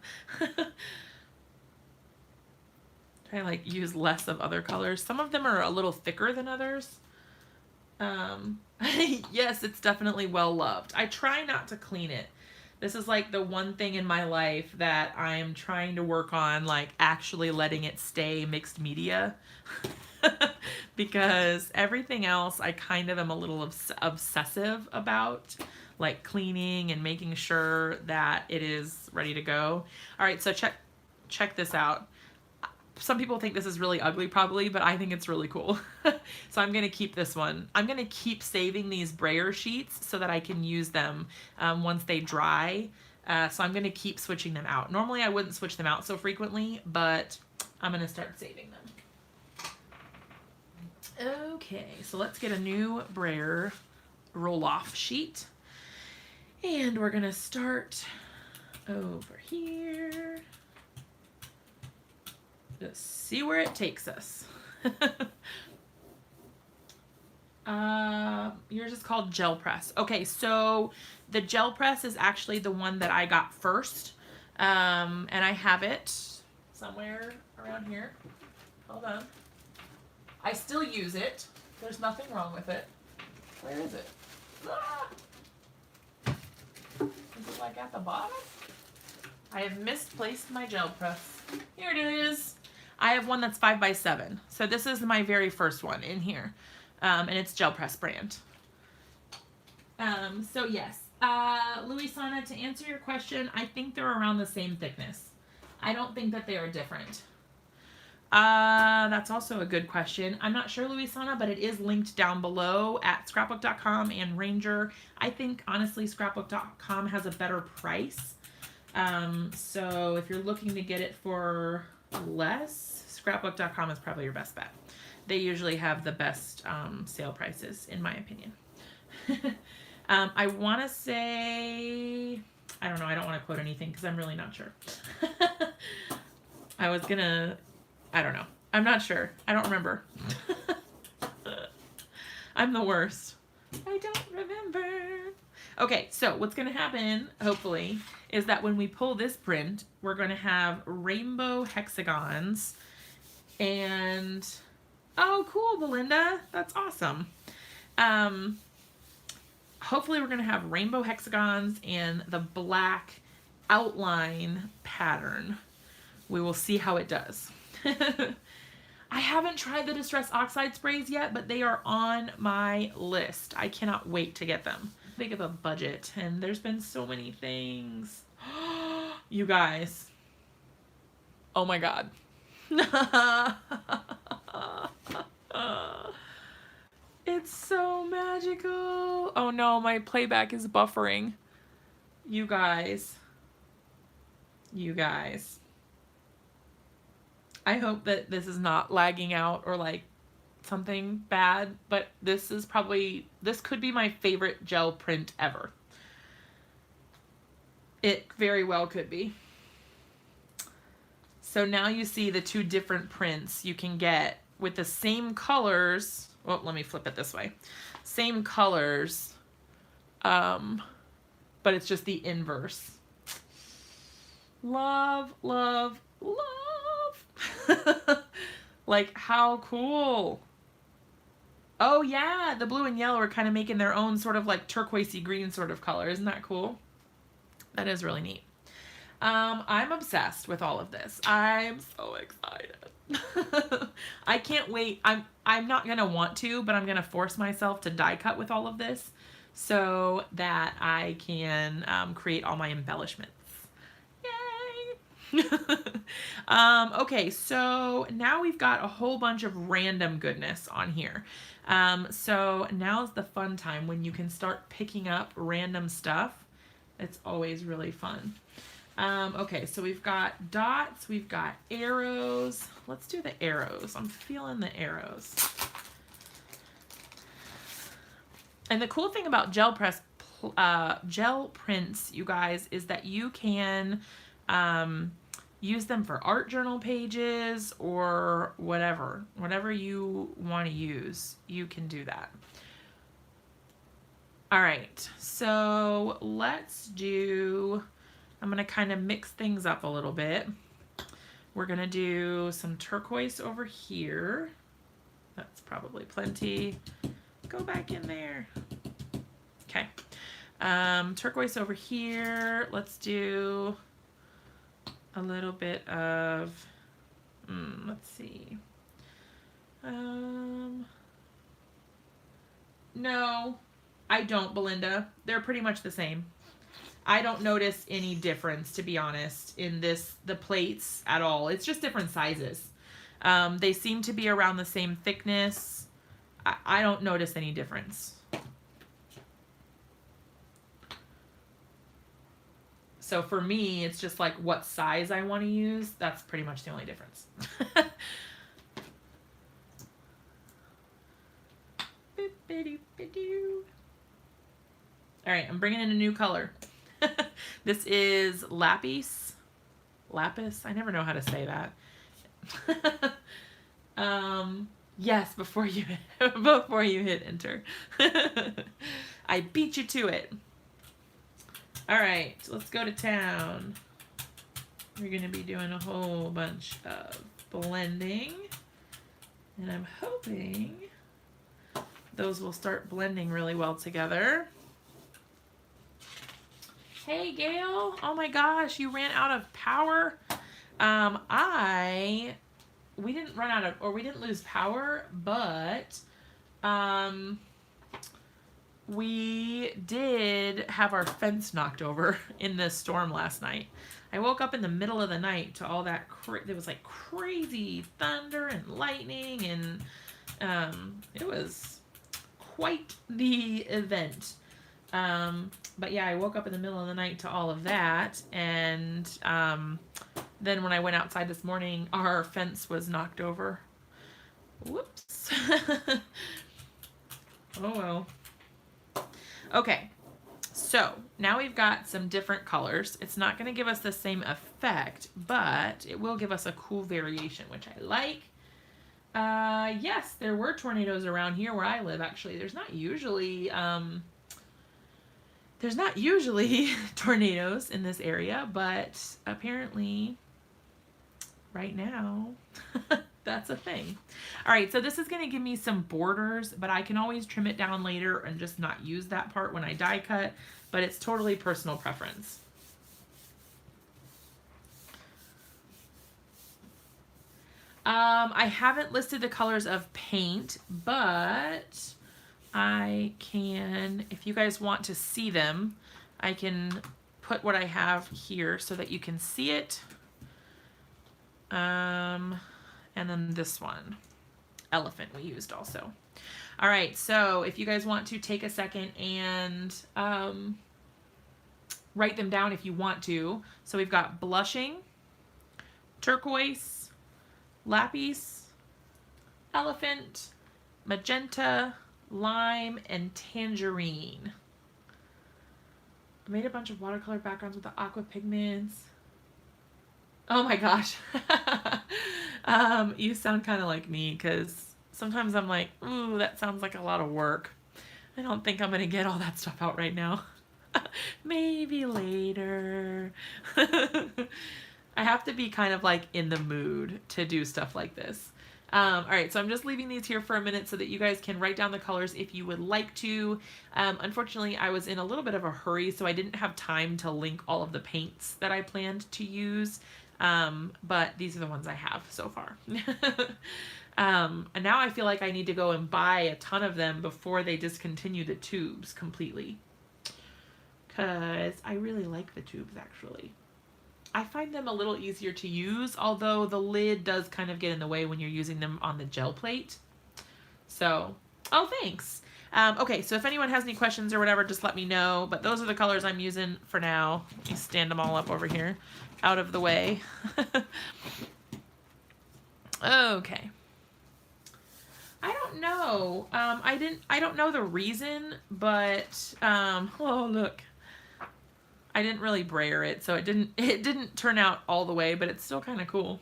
Try to like use less of other colors. Some of them are a little thicker than others. Yes, it's definitely well loved. I try not to clean it. This is like the one thing in my life that I am trying to work on, like actually letting it stay mixed media. Because everything else I kind of am a little obsessive about, like cleaning and making sure that it is ready to go. All right, so check this out. Some people think this is really ugly probably, but I think it's really cool. So I'm going to keep this one. I'm going to keep saving these Brayer sheets so that I can use them once they dry. So I'm going to keep switching them out. Normally I wouldn't switch them out so frequently, but I'm going to start saving them. Okay, so let's get a new Brayer roll-off sheet. And we're going to start over here. Just see where it takes us. Yours is called Gel Press. Okay, so the Gel Press is actually the one that I got first. And I have it somewhere around here. Hold on. I still use it. There's nothing wrong with it. Where is it? Ah! Is it like at the bottom? I have misplaced my Gel Press. Here it is. I have one that's 5 by 7. So this is my very first one in here. And it's Gel Press brand. So yes, Louisana, to answer your question, I think they're around the same thickness. I don't think that they are different. That's also a good question. I'm not sure, Luisana, but it is linked down below at scrapbook.com and Ranger. I think, honestly, scrapbook.com has a better price. So if you're looking to get it for less, scrapbook.com is probably your best bet. They usually have the best sale prices, in my opinion. I want to say, I don't know, I don't want to quote anything because I'm really not sure. I was gonna, I don't know. I'm not sure. I don't remember. I'm the worst. I don't remember. Okay, so what's going to happen, hopefully, is that when we pull this print, we're going to have rainbow hexagons. And, oh, cool, Belinda. That's awesome. Hopefully we're going to have rainbow hexagons and the black outline pattern. We will see how it does. I haven't tried the Distress Oxide sprays yet, but they are on my list. I cannot wait to get them. Big of a budget, and there's been so many things. You guys. Oh my God. It's so magical. Oh no, my playback is buffering. You guys. You guys. I hope that this is not lagging out or like something bad, but this is probably, this could be my favorite gel print ever. It very well could be. So now you see the two different prints you can get with the same colors. Well, let me flip it this way. Same colors, but it's just the inverse. Love, love, love. Like, how cool. Oh yeah, the blue and yellow are kind of making their own sort of like turquoisey green sort of color. Isn't that cool? That is really neat. I'm obsessed with all of this. I'm so excited. I can't wait. I'm not gonna want to, but I'm gonna force myself to die cut with all of this so that I can create all my embellishments. Yay! Okay, so now we've got a whole bunch of random goodness on here. So now's the fun time when you can start picking up random stuff. It's always really fun. Okay, so we've got dots, we've got arrows. Let's do the arrows. I'm feeling the arrows. And the cool thing about gel prints, you guys, is that you can use them for art journal pages or whatever. Whatever you want to use, you can do that. All right, so let's do, I'm gonna kind of mix things up a little bit. We're gonna do some turquoise over here. That's probably plenty. Go back in there. Okay, turquoise over here. Let's do a little bit of, let's see. No, I don't, Belinda. They're pretty much the same. I don't notice any difference, to be honest, in the plates at all. It's just different sizes. They seem to be around the same thickness. I don't notice any difference. So for me, it's just like what size I want to use. That's pretty much the only difference. All right, I'm bringing in a new color. This is lapis. Lapis? I never know how to say that. Yes, before you hit enter. I beat you to it. All right, let's go to town. We're going to be doing a whole bunch of blending. And I'm hoping those will start blending really well together. Hey, Gail. Oh my gosh, you ran out of power. We didn't run out of, or we didn't lose power, but we did have our fence knocked over in this storm last night. I woke up in the middle of the night to all that, there was like crazy thunder and lightning, and it was quite the event. But yeah, I woke up in the middle of the night to all of that, and then when I went outside this morning, our fence was knocked over. Whoops. Oh well. Okay, so now we've got some different colors. It's not going to give us the same effect, but it will give us a cool variation, which I like. Yes, there were tornadoes around here where I live, actually. There's not usually tornadoes in this area, but apparently right now that's a thing. All right, so this is going to give me some borders, but I can always trim it down later and just not use that part when I die cut, but it's totally personal preference. I haven't listed the colors of paint, but I can, if you guys want to see them, I can put what I have here so that you can see it. And then this one, elephant, we used also. All right, so if you guys want to take a second and write them down if you want to. So we've got blushing, turquoise, lapis, elephant, magenta, lime, and tangerine. I made a bunch of watercolor backgrounds with the aqua pigments. Oh my gosh. You sound kind of like me, because sometimes I'm like, ooh, that sounds like a lot of work. I don't think I'm going to get all that stuff out right now. Maybe later. I have to be kind of like in the mood to do stuff like this. All right, so I'm just leaving these here for a minute so that you guys can write down the colors if you would like to. Unfortunately, I was in a little bit of a hurry, so I didn't have time to link all of the paints that I planned to use. But these are the ones I have so far. And now I feel like I need to go and buy a ton of them before they discontinue the tubes completely. Because I really like the tubes, actually. I find them a little easier to use, although the lid does kind of get in the way when you're using them on the gel plate. So, oh, thanks. Okay, so if anyone has any questions or whatever, just let me know. But those are the colors I'm using for now. Let me stand them all up over here, out of the way. Okay. I don't know. I don't know the reason, but oh look. I didn't really brayer it, so it didn't turn out all the way, but it's still kind of cool.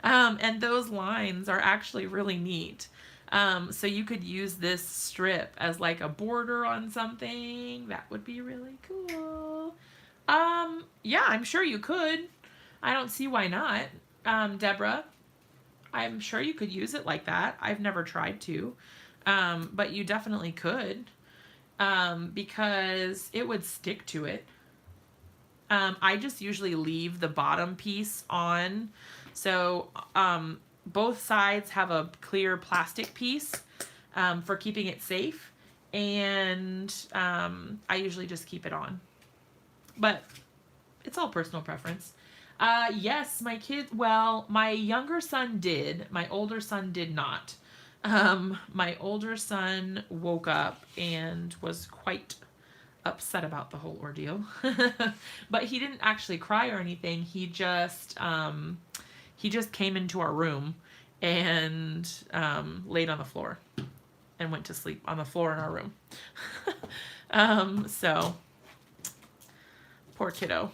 And those lines are actually really neat. So you could use this strip as like a border on something. That would be really cool. Yeah, I'm sure you could. I don't see why not. Deborah, I'm sure you could use it like that. I've never tried to, but you definitely could. Because it would stick to it. I just usually leave the bottom piece on. So both sides have a clear plastic piece for keeping it safe. And I usually just keep it on. But it's all personal preference. Yes, my kids, well, my younger son did. My older son did not. My older son woke up and was quite upset about the whole ordeal. But he didn't actually cry or anything. He just came into our room and laid on the floor and went to sleep on the floor in our room. So poor kiddo.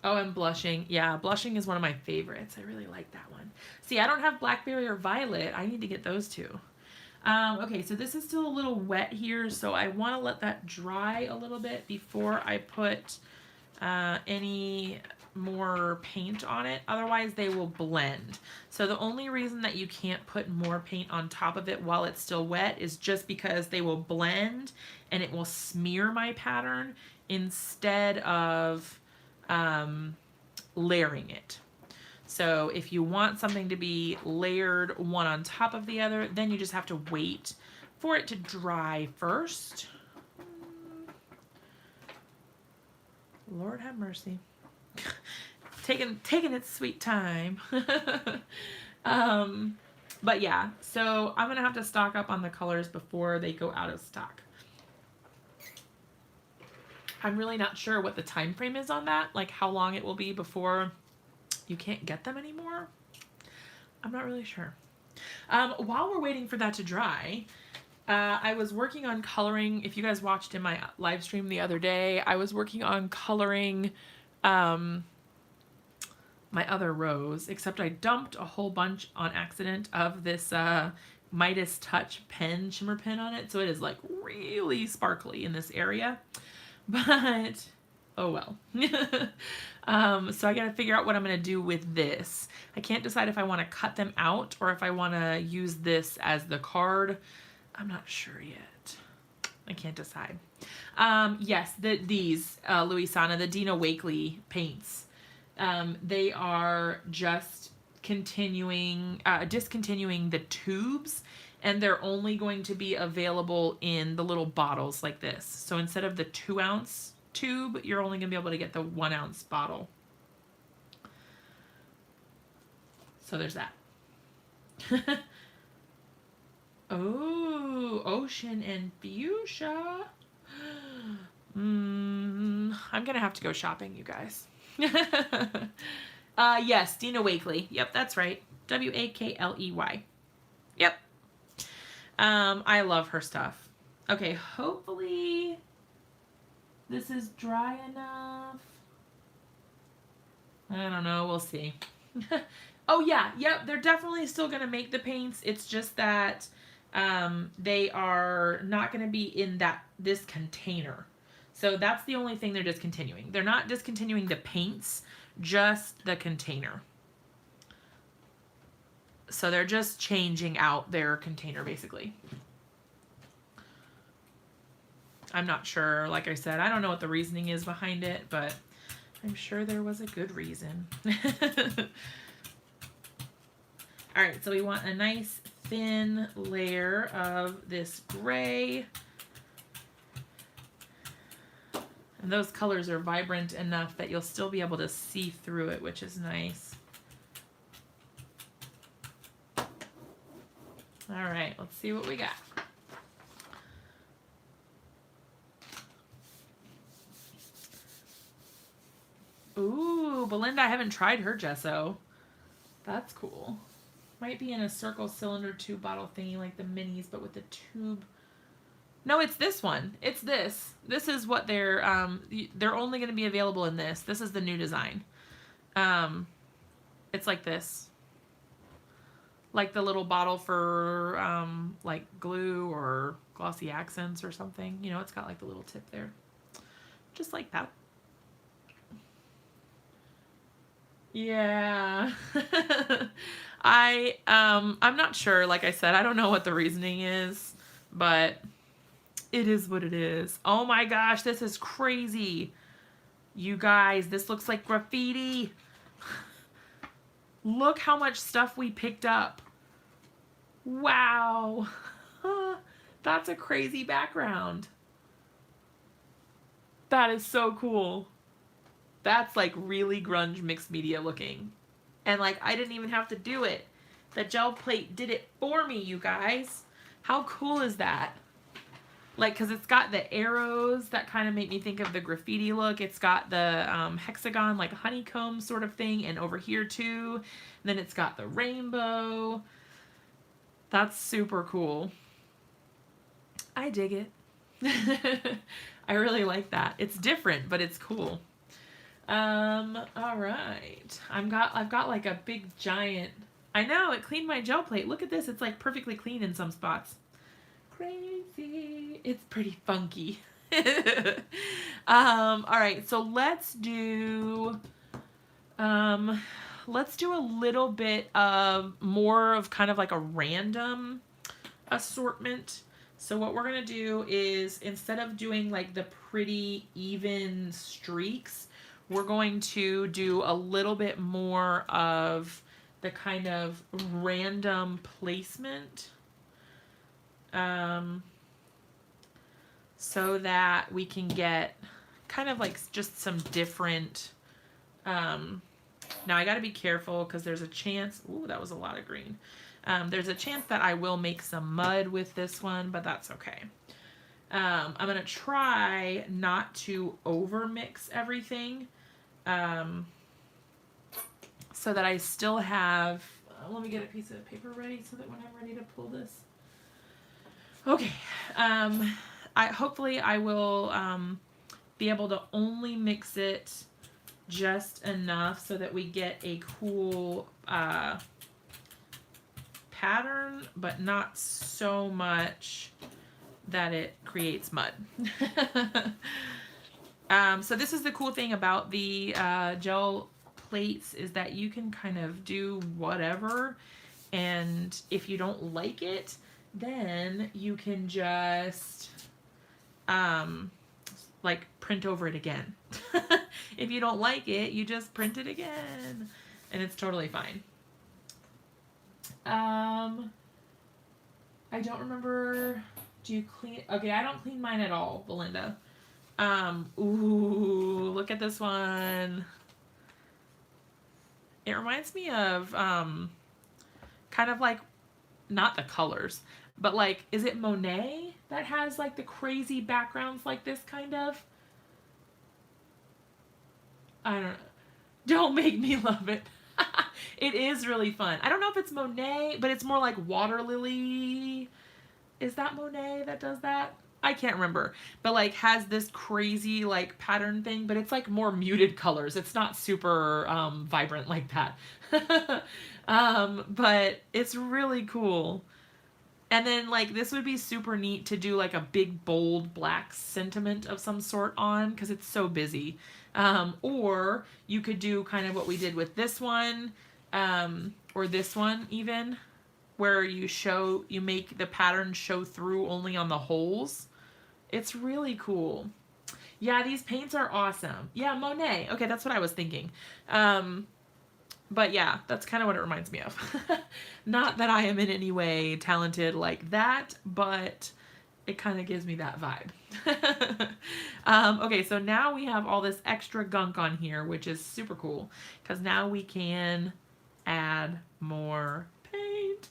Oh, and blushing. Yeah, blushing is one of my favorites. I really like that one. See, I don't have blackberry or violet. I need to get those too. Okay, so this is still a little wet here, so I want to let that dry a little bit before I put any more paint on it. Otherwise, they will blend. So the only reason that you can't put more paint on top of it while it's still wet is just because they will blend and it will smear my pattern instead of layering it. So if you want something to be layered one on top of the other, then you just have to wait for it to dry first. Lord have mercy. taking its sweet time. But yeah, so I'm gonna have to stock up on the colors before they go out of stock. I'm really not sure what the time frame is on that, like how long it will be before you can't get them anymore. I'm not really sure. While we're waiting for that to dry, I was working on coloring. If you guys watched in my live stream the other day, I was working on coloring my other rows, except I dumped a whole bunch on accident of this Midas Touch pen, shimmer pen on it. So it is like really sparkly in this area, but oh well. So I gotta figure out what I'm gonna do with this. I can't decide if I wanna cut them out or if I wanna use this as the card. I'm not sure yet. I can't decide. Yes, these Louisana, the Dina Wakley paints. They are just discontinuing the tubes, and they're only going to be available in the little bottles like this. So instead of the 2-ounce tube, you're only gonna be able to get the 1-ounce bottle. So there's that. Oh, Ocean and Fuchsia. I'm gonna have to go shopping, you guys. Yes, Dina Wakley. Yep, that's right. Wakley. Yep. I love her stuff. Okay, hopefully this is dry enough. I don't know, we'll see. Oh yeah, yep, they're definitely still gonna make the paints. It's just that they are not gonna be in this container. So that's the only thing they're discontinuing. They're not discontinuing the paints, just the container. So they're just changing out their container, basically. I'm not sure. Like I said, I don't know what the reasoning is behind it, but I'm sure there was a good reason. All right, so we want a nice thin layer of this gray. And those colors are vibrant enough that you'll still be able to see through it, which is nice. All right, let's see what we got. Ooh, Belinda, I haven't tried her gesso. That's cool. Might be in a circle cylinder tube bottle thingy like the minis, but with the tube. No, it's this one. It's this. This is what they're only going to be available in this. This is the new design. It's like this. Like the little bottle for like glue or glossy accents or something. You know, it's got like the little tip there. Just like that. Yeah. I'm not sure. Like I said, I don't know what the reasoning is, but it is what it is. Oh my gosh, this is crazy. You guys, this looks like graffiti. Look how much stuff we picked up. Wow. That's a crazy background. That is so cool. That's like really grunge mixed media looking. And like, I didn't even have to do it. The gel plate did it for me, you guys. How cool is that? Like, because it's got the arrows that kind of make me think of the graffiti look. It's got the hexagon, like honeycomb sort of thing. And over here too. And then it's got the rainbow. That's super cool. I dig it. I really like that. It's different, but it's cool. All right. I've got like a big giant, I know, it cleaned my gel plate. Look at this. It's like perfectly clean in some spots. Crazy. It's pretty funky. All right. So let's do a little bit of more of kind of like a random assortment. So what we're going to do is, instead of doing like the pretty even streaks, we're going to do a little bit more of the kind of random placement, so that we can get kind of like just some different, now I got to be careful because there's a chance, ooh, that was a lot of green. There's a chance that I will make some mud with this one, but that's okay. I'm going to try not to over mix everything, so that I still have, let me get a piece of paper ready so that when I'm ready to pull this. Okay. Hopefully I will be able to only mix it just enough so that we get a cool pattern, but not so much that it creates mud. So this is the cool thing about the gel plates, is that you can kind of do whatever, and if you don't like it, then you can just like print over it again. If you don't like it, you just print it again, and it's totally fine. I don't remember. Do you clean? Okay, I don't clean mine at all, Belinda. Ooh, look at this one. It reminds me of kind of like, not the colors, but like, is it Monet that has like the crazy backgrounds like this kind of? I don't know. Don't make me love it. It is really fun. I don't know if it's Monet, but it's more like Water Lily. Is that Monet that does that? I can't remember, but like has this crazy like pattern thing, but it's like more muted colors. It's not super vibrant like that. But it's really cool. And then like this would be super neat to do like a big bold black sentiment of some sort on, because it's so busy. Or you could do kind of what we did with this one, or this one even, where you make the pattern show through only on the holes. It's really cool. Yeah, these paints are awesome. Yeah, Monet. Okay, that's what I was thinking. But yeah, that's kind of what it reminds me of. Not that I am in any way talented like that, but it kind of gives me that vibe. Okay, so now we have all this extra gunk on here, which is super cool, because now we can add more paint.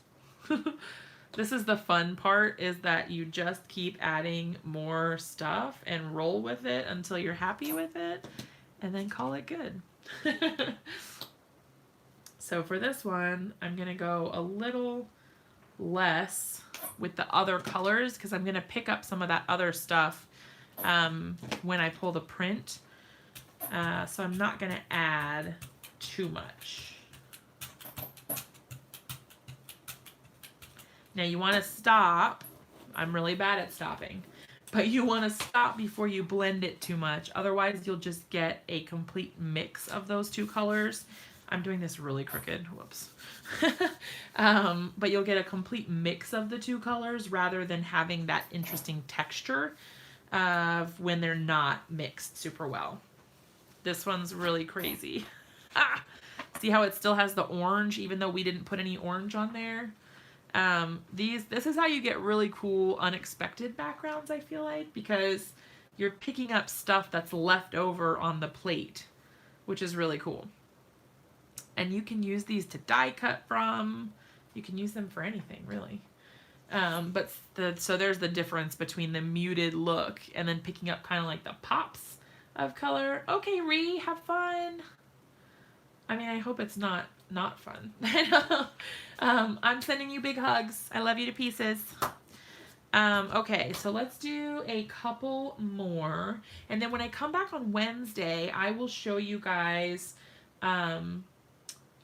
This is the fun part, is that you just keep adding more stuff and roll with it until you're happy with it, and then call it good. So for this one, I'm going to go a little less with the other colors, because I'm going to pick up some of that other stuff when I pull the print. So I'm not going to add too much. Now you want to stop. I'm really bad at stopping. But you want to stop before you blend it too much. Otherwise, you'll just get a complete mix of those two colors. I'm doing this really crooked. Whoops. But you'll get a complete mix of the two colors rather than having that interesting texture of when they're not mixed super well. This one's really crazy. See how it still has the orange even though we didn't put any orange on there? This is how you get really cool unexpected backgrounds, I feel like, because you're picking up stuff that's left over on the plate, which is really cool. And you can use these to die cut from. You can use them for anything, really. So there's the difference between the muted look and then picking up kind of like the pops of color. Okay, Ree, have fun. I mean, I hope it's not fun. I'm sending you big hugs. I love you to pieces. Okay, so let's do a couple more. And then when I come back on Wednesday, I will show you guys, I'm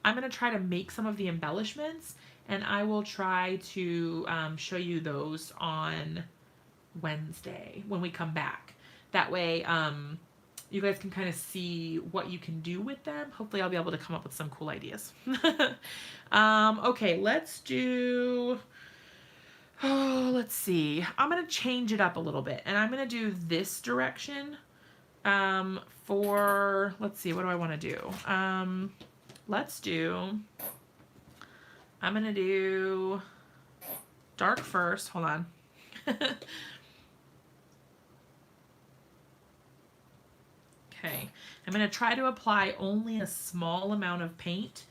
going to try to make some of the embellishments, and I will try to show you those on Wednesday when we come back. That way, you guys can kind of see what you can do with them. Hopefully I'll be able to come up with some cool ideas. Okay, let's do, let's see. I'm going to change it up a little bit, and I'm going to do this direction. For, let's see, what do I want to do? Let's do, I'm going to do dark first. Hold on. Okay, I'm going to try to apply only a small amount of paint.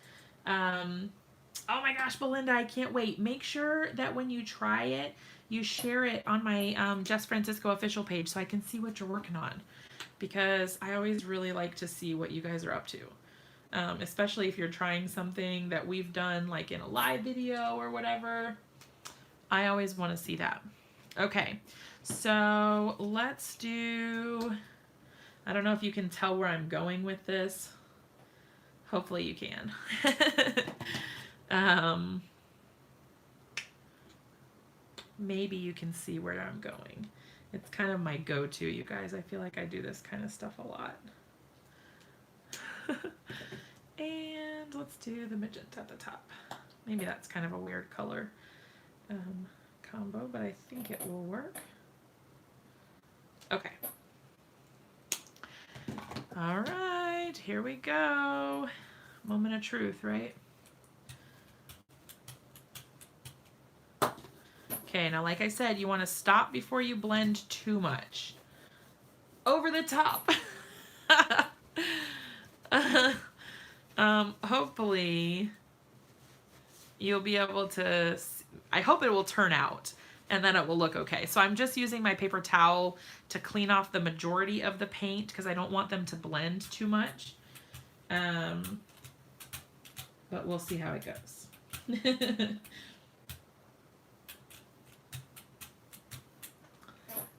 Oh my gosh, Belinda, I can't wait. Make sure that when you try it, you share it on my Jess Francisco official page so I can see what you're working on. Because I always really like to see what you guys are up to. Especially if you're trying something that we've done like in a live video or whatever. I always want to see that. Okay, so let's do, I don't know if you can tell where I'm going with this. Hopefully you can. Maybe you can see where I'm going. It's kind of my go-to, you guys. I feel like I do this kind of stuff a lot. And let's do the magenta at the top. Maybe that's kind of a weird color combo, but I think it will work. Okay. All right, here we go. Moment of truth, right? Okay, now like I said, you want to stop before you blend too much. Over the top. Hopefully you'll be able to, I hope it will turn out and then it will look okay. So I'm just using my paper towel to clean off the majority of the paint because I don't want them to blend too much. But we'll see how it goes.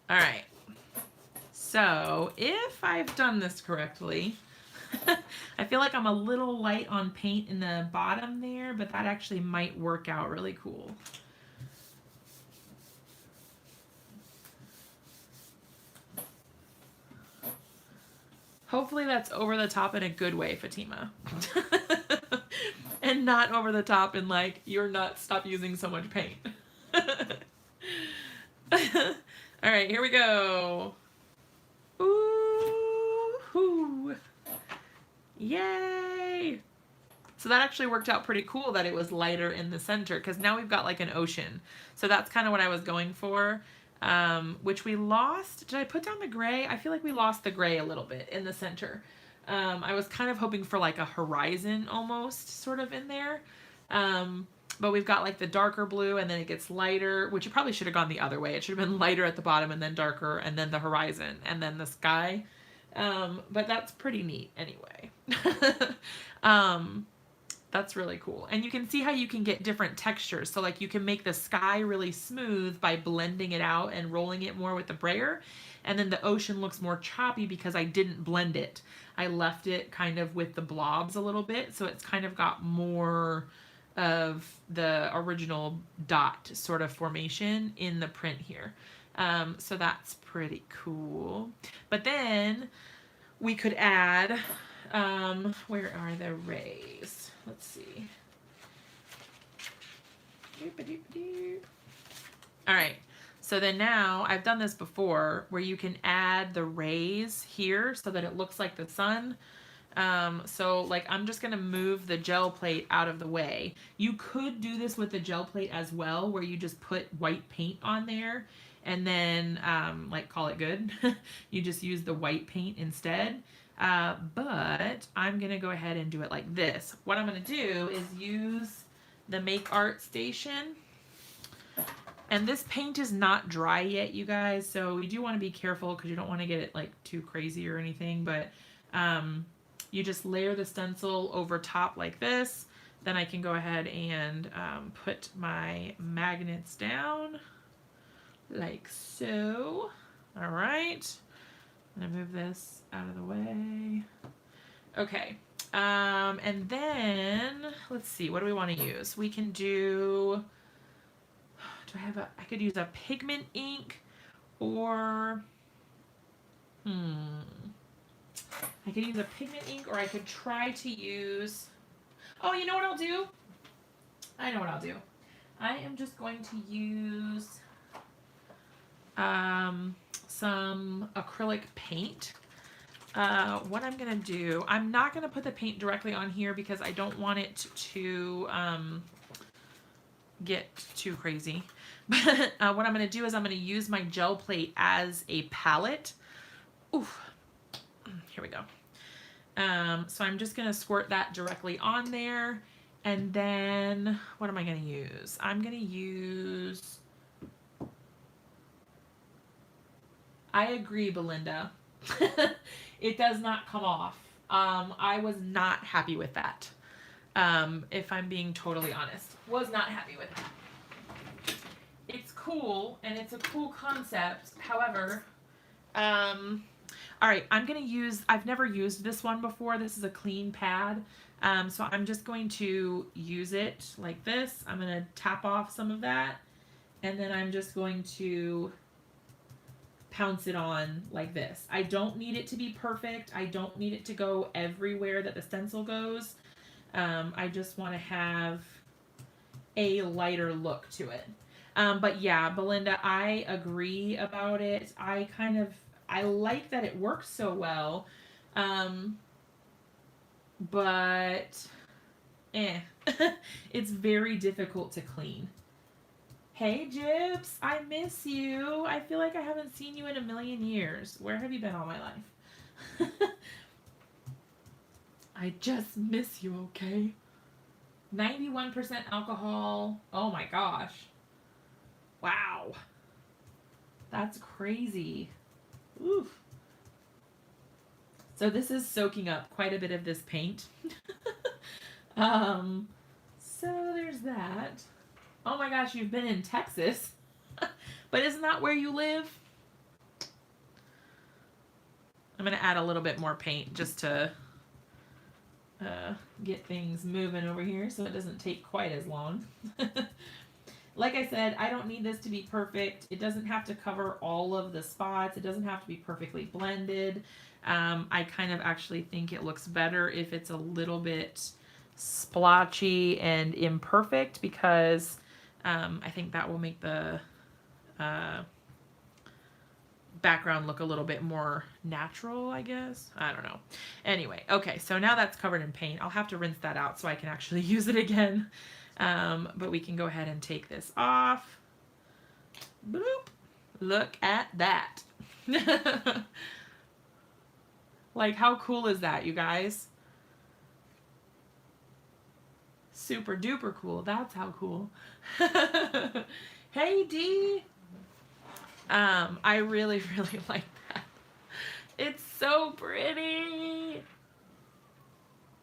All right. So if I've done this correctly, I feel like I'm a little light on paint in the bottom there, but that actually might work out really cool. Hopefully that's over the top in a good way, Fatima. And not over the top in like, you're nuts, stop using so much paint. All right, here we go. Ooh-hoo. Yay! So that actually worked out pretty cool that it was lighter in the center because now we've got like an ocean. So that's kind of what I was going for, which we lost. Did I put down the gray? I feel like we lost the gray a little bit in the center. I was kind of hoping for like a horizon almost sort of in there. But we've got like the darker blue and then it gets lighter, which it probably should have gone the other way. It should have been lighter at the bottom and then darker and then the horizon and then the sky. But that's pretty neat anyway. That's really cool. And you can see how you can get different textures. So like you can make the sky really smooth by blending it out and rolling it more with the brayer. And then the ocean looks more choppy because I didn't blend it. I left it kind of with the blobs a little bit. So it's kind of got more of the original dot sort of formation in the print here. So that's pretty cool. But then we could add, where are the rays? Let's see. All right. So then now I've done this before where you can add the rays here so that it looks like the sun. So like I'm just gonna move the gel plate out of the way. You could do this with the gel plate as well, where you just put white paint on there and then like call it good. You just use the white paint instead. But I'm gonna go ahead and do it like this. What I'm gonna do is use the Make Art Station. And this paint is not dry yet, you guys, so you do want to be careful because you don't want to get it like too crazy or anything, but you just layer the stencil over top like this. Then I can go ahead and put my magnets down like so. All right, I'm gonna move this out of the way. Okay, and then let's see, what do we want to use? We can do, I could use a pigment ink or, I could use a pigment ink or I could try to use, oh, you know what I'll do? I know what I'll do. I am just going to use some acrylic paint. what I'm going to do, I'm not going to put the paint directly on here because I don't want it to get too crazy. But what I'm going to do is I'm going to use my gel plate as a palette. Oof. Here we go. So I'm just going to squirt that directly on there. And then what am I going to use? I'm going to use... I agree, Belinda. It does not come off. I was not happy with that. If I'm being totally honest. Was not happy with that. It's cool, and it's a cool concept. However, all right, I'm going to use, I've never used this one before. This is a clean pad. So I'm just going to use it like this. I'm going to tap off some of that, and then I'm just going to pounce it on like this. I don't need it to be perfect. I don't need it to go everywhere that the stencil goes. I just want to have a lighter look to it. But yeah, Belinda, I agree about it. I like that it works so well. But it's very difficult to clean. Hey, Gyps, I miss you. I feel like I haven't seen you in a million years. Where have you been all my life? I just miss you, okay? 91% alcohol. Oh my gosh. Wow. That's crazy. Oof. So this is soaking up quite a bit of this paint. So there's that. Oh my gosh, you've been in Texas. But isn't that where you live? I'm going to add a little bit more paint just to get things moving over here so it doesn't take quite as long. Like I said, I don't need this to be perfect. It doesn't have to cover all of the spots. It doesn't have to be perfectly blended. I kind of actually think it looks better if it's a little bit splotchy and imperfect because I think that will make the background look a little bit more natural, I guess. I don't know. Anyway, okay, so now that's covered in paint. I'll have to rinse that out so I can actually use it again. But we can go ahead and take this off. Bloop. Look at that. Like, how cool is that, you guys? Super duper cool. That's how cool. Hey, Dee. I really, really like that. It's so pretty.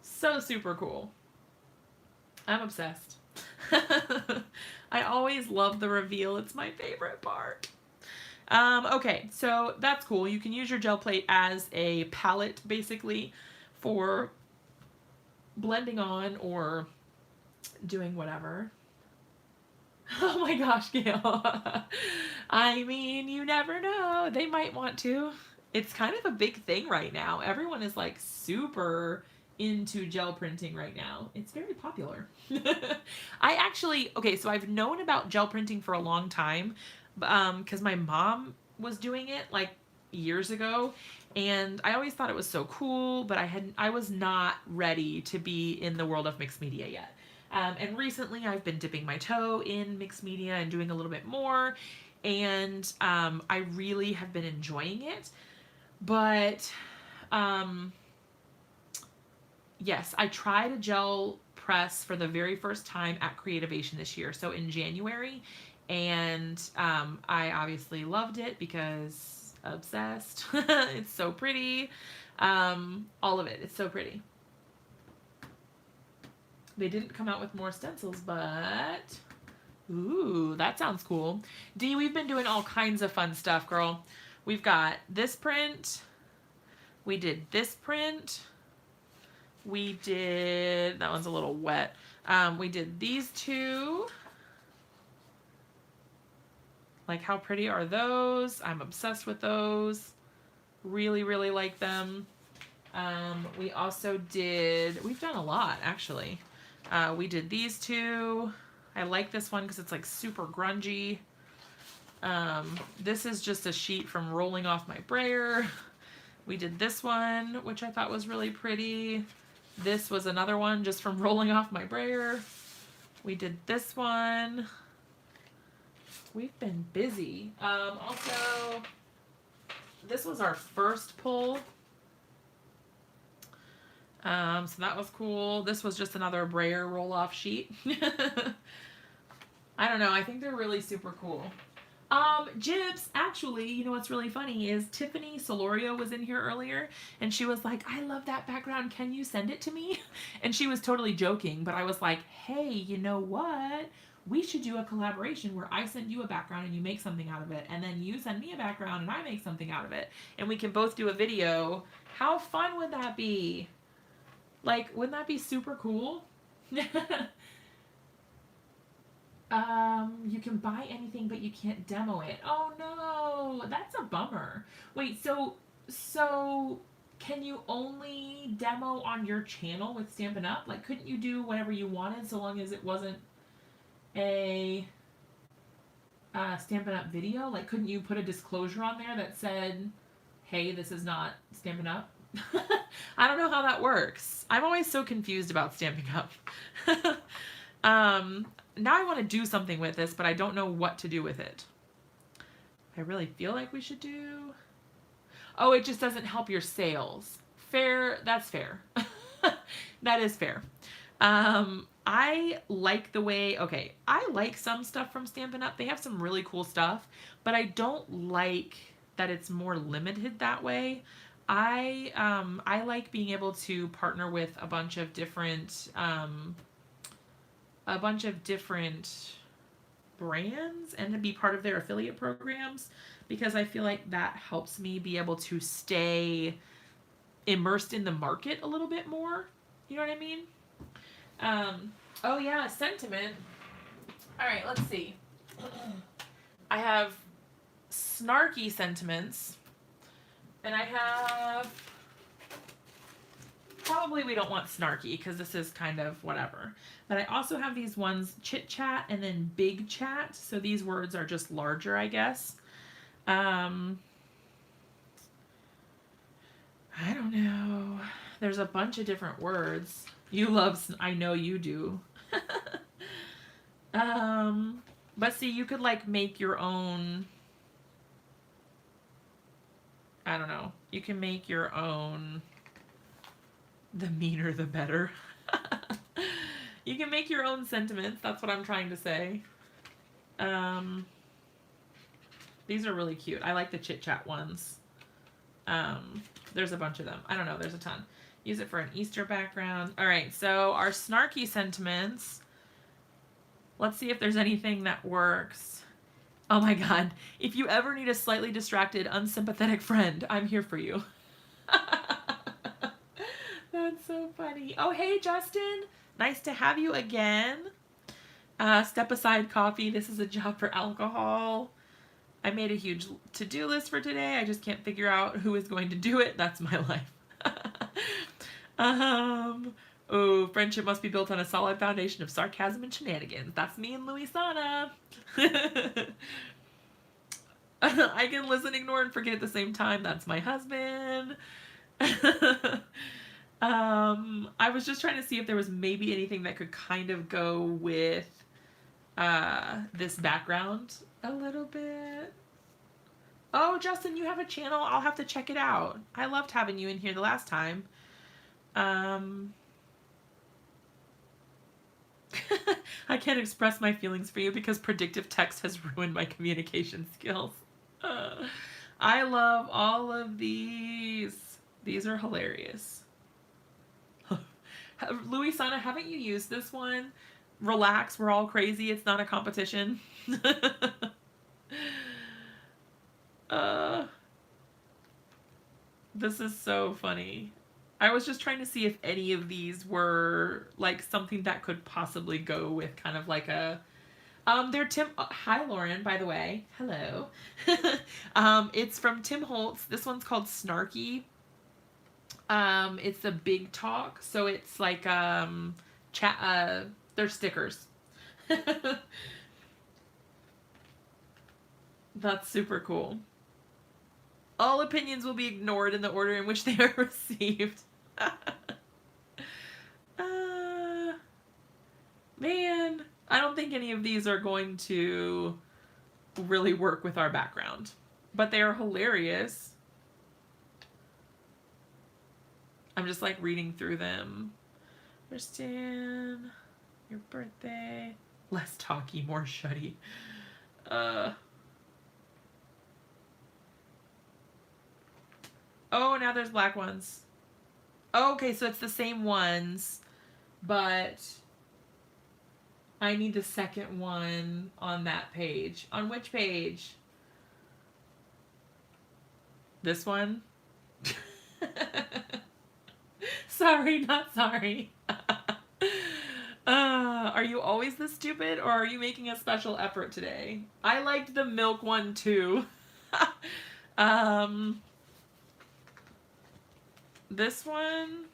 So super cool. I'm obsessed. I always love the reveal. It's my favorite part. Okay, so that's cool. You can use your gel plate as a palette, basically, for blending on or doing whatever. Oh my gosh, Gail. I mean, you never know. They might want to. It's kind of a big thing right now. Everyone is like super into gel printing right now. It's very popular. I actually, okay, so I've known about gel printing for a long time because my mom was doing it like years ago, and I always thought it was so cool, but I was not ready to be in the world of mixed media yet. And recently I've been dipping my toe in mixed media and doing a little bit more, and I really have been enjoying it. But yes, I tried a gel press for the very first time at Creativation this year, so in January, and I obviously loved it because obsessed. It's so pretty. All of it. It's so pretty. They didn't come out with more stencils, but ooh, that sounds cool. Dee, we've been doing all kinds of fun stuff, girl. We've got this print. We did this print. We did, that one's a little wet. We did these two. Like, how pretty are those? I'm obsessed with those. Really, really like them. We also did, we've done a lot, actually. We did these two. I like this one because it's like super grungy. This is just a sheet from rolling off my brayer. We did this one, which I thought was really pretty. This was another one just from rolling off my brayer. We did this one. We've been busy. Also, this was our first pull. So that was cool. This was just another Brayer roll-off sheet. I don't know. I think they're really super cool. Jibs, actually, you know what's really funny is Tiffany Solorio was in here earlier, and she was like, I love that background. Can you send it to me? And she was totally joking, but I was like, hey, you know what? We should do a collaboration where I send you a background and you make something out of it, and then you send me a background and I make something out of it, and we can both do a video. How fun would that be? Like, wouldn't that be super cool? You can buy anything, but you can't demo it. Oh no, that's a bummer. Wait, so can you only demo on your channel with Stampin' Up? Like, couldn't you do whatever you wanted so long as it wasn't a Stampin' Up video? Like, couldn't you put a disclosure on there that said, hey, this is not Stampin' Up? I don't know how that works. I'm always so confused about Stampin' Up. Now I want to do something with this, but I don't know what to do with it. I really feel like we should do... Oh, it just doesn't help your sales. Fair. That's fair. That is fair. I like the way... Okay, I like some stuff from Stampin' Up. They have some really cool stuff, but I don't like that it's more limited that way. I like being able to partner with a bunch of different brands and to be part of their affiliate programs, because I feel like that helps me be able to stay immersed in the market a little bit more. You know what I mean? Oh yeah, sentiment. All right, let's see. I have snarky sentiments, and I have... Probably we don't want snarky because this is kind of whatever. But I also have these ones, chit chat and then big chat. So these words are just larger, I guess. I don't know. There's a bunch of different words. You love, I know you do. But see, you could like make your own, I don't know. You can make your own, the meaner the better. You can make your own sentiments. That's what I'm trying to say. These are really cute. I like the chit chat ones. There's a bunch of them. I don't know. There's a ton. Use it for an Easter background. All right. So our snarky sentiments. Let's see if there's anything that works. Oh my God. If you ever need a slightly distracted, unsympathetic friend, I'm here for you. That's so funny. Oh, hey, Justin. Nice to have you again. Step aside coffee. This is a job for alcohol. I made a huge to-do list for today. I just can't figure out who is going to do it. That's my life. Oh, friendship must be built on a solid foundation of sarcasm and shenanigans. That's me and Louisana. I can listen, ignore, and forget at the same time. That's my husband. I was just trying to see if there was maybe anything that could kind of go with this background a little bit. Oh, Justin, you have a channel? I'll have to check it out. I loved having you in here the last time. I can't express my feelings for you because predictive text has ruined my communication skills. I love all of these. These are hilarious. Louisana, haven't you used this one? Relax, we're all crazy. It's not a competition. This is so funny. I was just trying to see if any of these were like something that could possibly go with kind of like a they're Tim. Hi, Lauren, by the way. Hello. It's from Tim Holtz. This one's called Snarky. It's a big talk, so it's like they're stickers. That's super cool. All opinions will be ignored in the order in which they are received. Man, I don't think any of these are going to really work with our background, but they are hilarious. I'm just like reading through them. Kristen, your birthday. Less talky, more shutty. Oh, now there's black ones. Oh, okay, so it's the same ones, but I need the second one on that page. On which page? This one? Sorry, not sorry. Are you always this stupid, or are you making a special effort today? I liked the milk one too. This one.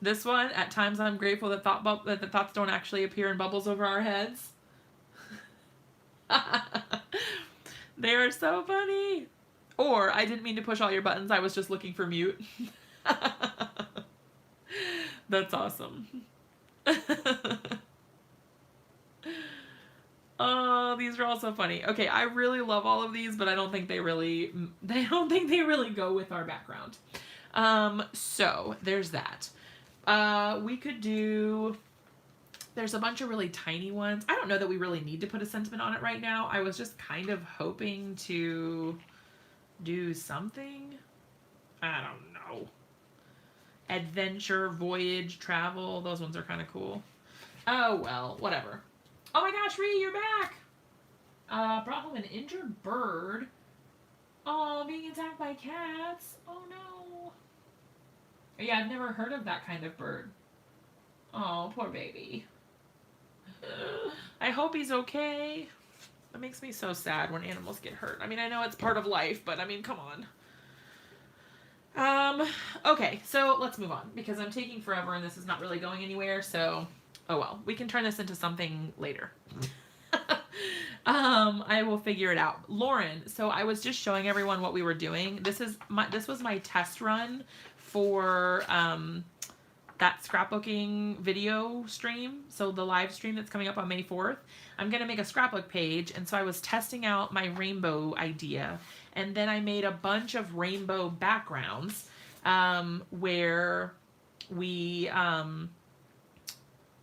This one, at times I'm grateful that that the thoughts don't actually appear in bubbles over our heads. They are so funny. Or, I didn't mean to push all your buttons, I was just looking for mute. That's awesome. Oh, these are all so funny. Okay, I really love all of these, but I don't think they really go with our background. So there's that. We could do, there's a bunch of really tiny ones. I don't know that we really need to put a sentiment on it right now. I was just kind of hoping to do something. I don't know. Adventure, voyage, travel. Those ones are kind of cool. Oh, well, whatever. Oh my gosh, Ree, you're back. Brought home an injured bird. Oh, being attacked by cats. Oh no. Yeah, I've never heard of that kind of bird. Oh, poor baby. I hope he's okay. It makes me so sad when animals get hurt. I mean, I know it's part of life, but I mean, come on. Okay, so let's move on because I'm taking forever and this is not really going anywhere, so oh well. We can turn this into something later. I will figure it out. Lauren, so I was just showing everyone what we were doing. This was my test run for that scrapbooking video stream. So the live stream that's coming up on May 4th. I'm going to make a scrapbook page. And so I was testing out my rainbow idea. And then I made a bunch of rainbow backgrounds where we...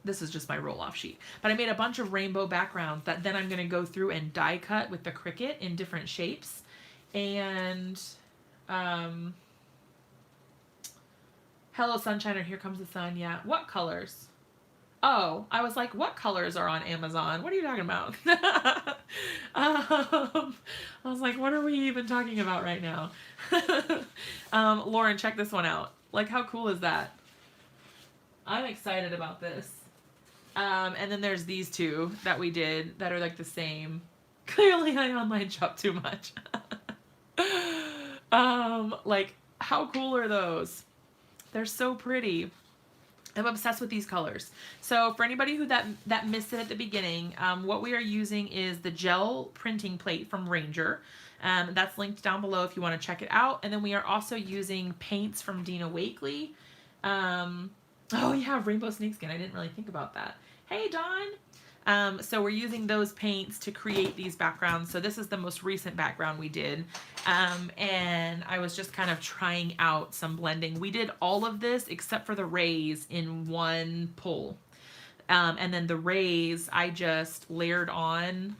this is just my roll-off sheet. But I made a bunch of rainbow backgrounds that then I'm going to go through and die cut with the Cricut in different shapes. And... Hello, sunshine, or here comes the sun. Yeah. What colors? Oh, I was like, what colors are on Amazon? What are you talking about? I was like, what are we even talking about right now? Lauren, check this one out. Like, how cool is that? I'm excited about this. And then there's these two that we did that are like the same. Clearly, I online shop too much. Like, how cool are those? They're so pretty. I'm obsessed with these colors. So for anybody who that missed it at the beginning, what we are using is the gel printing plate from Ranger. That's linked down below if you want to check it out. And then we are also using paints from Dina Wakely. Oh yeah, rainbow snakeskin. I didn't really think about that. Hey, Dawn. So we're using those paints to create these backgrounds. So this is the most recent background we did. And I was just kind of trying out some blending. We did all of this except for the rays in one pull. And then the rays, I just layered on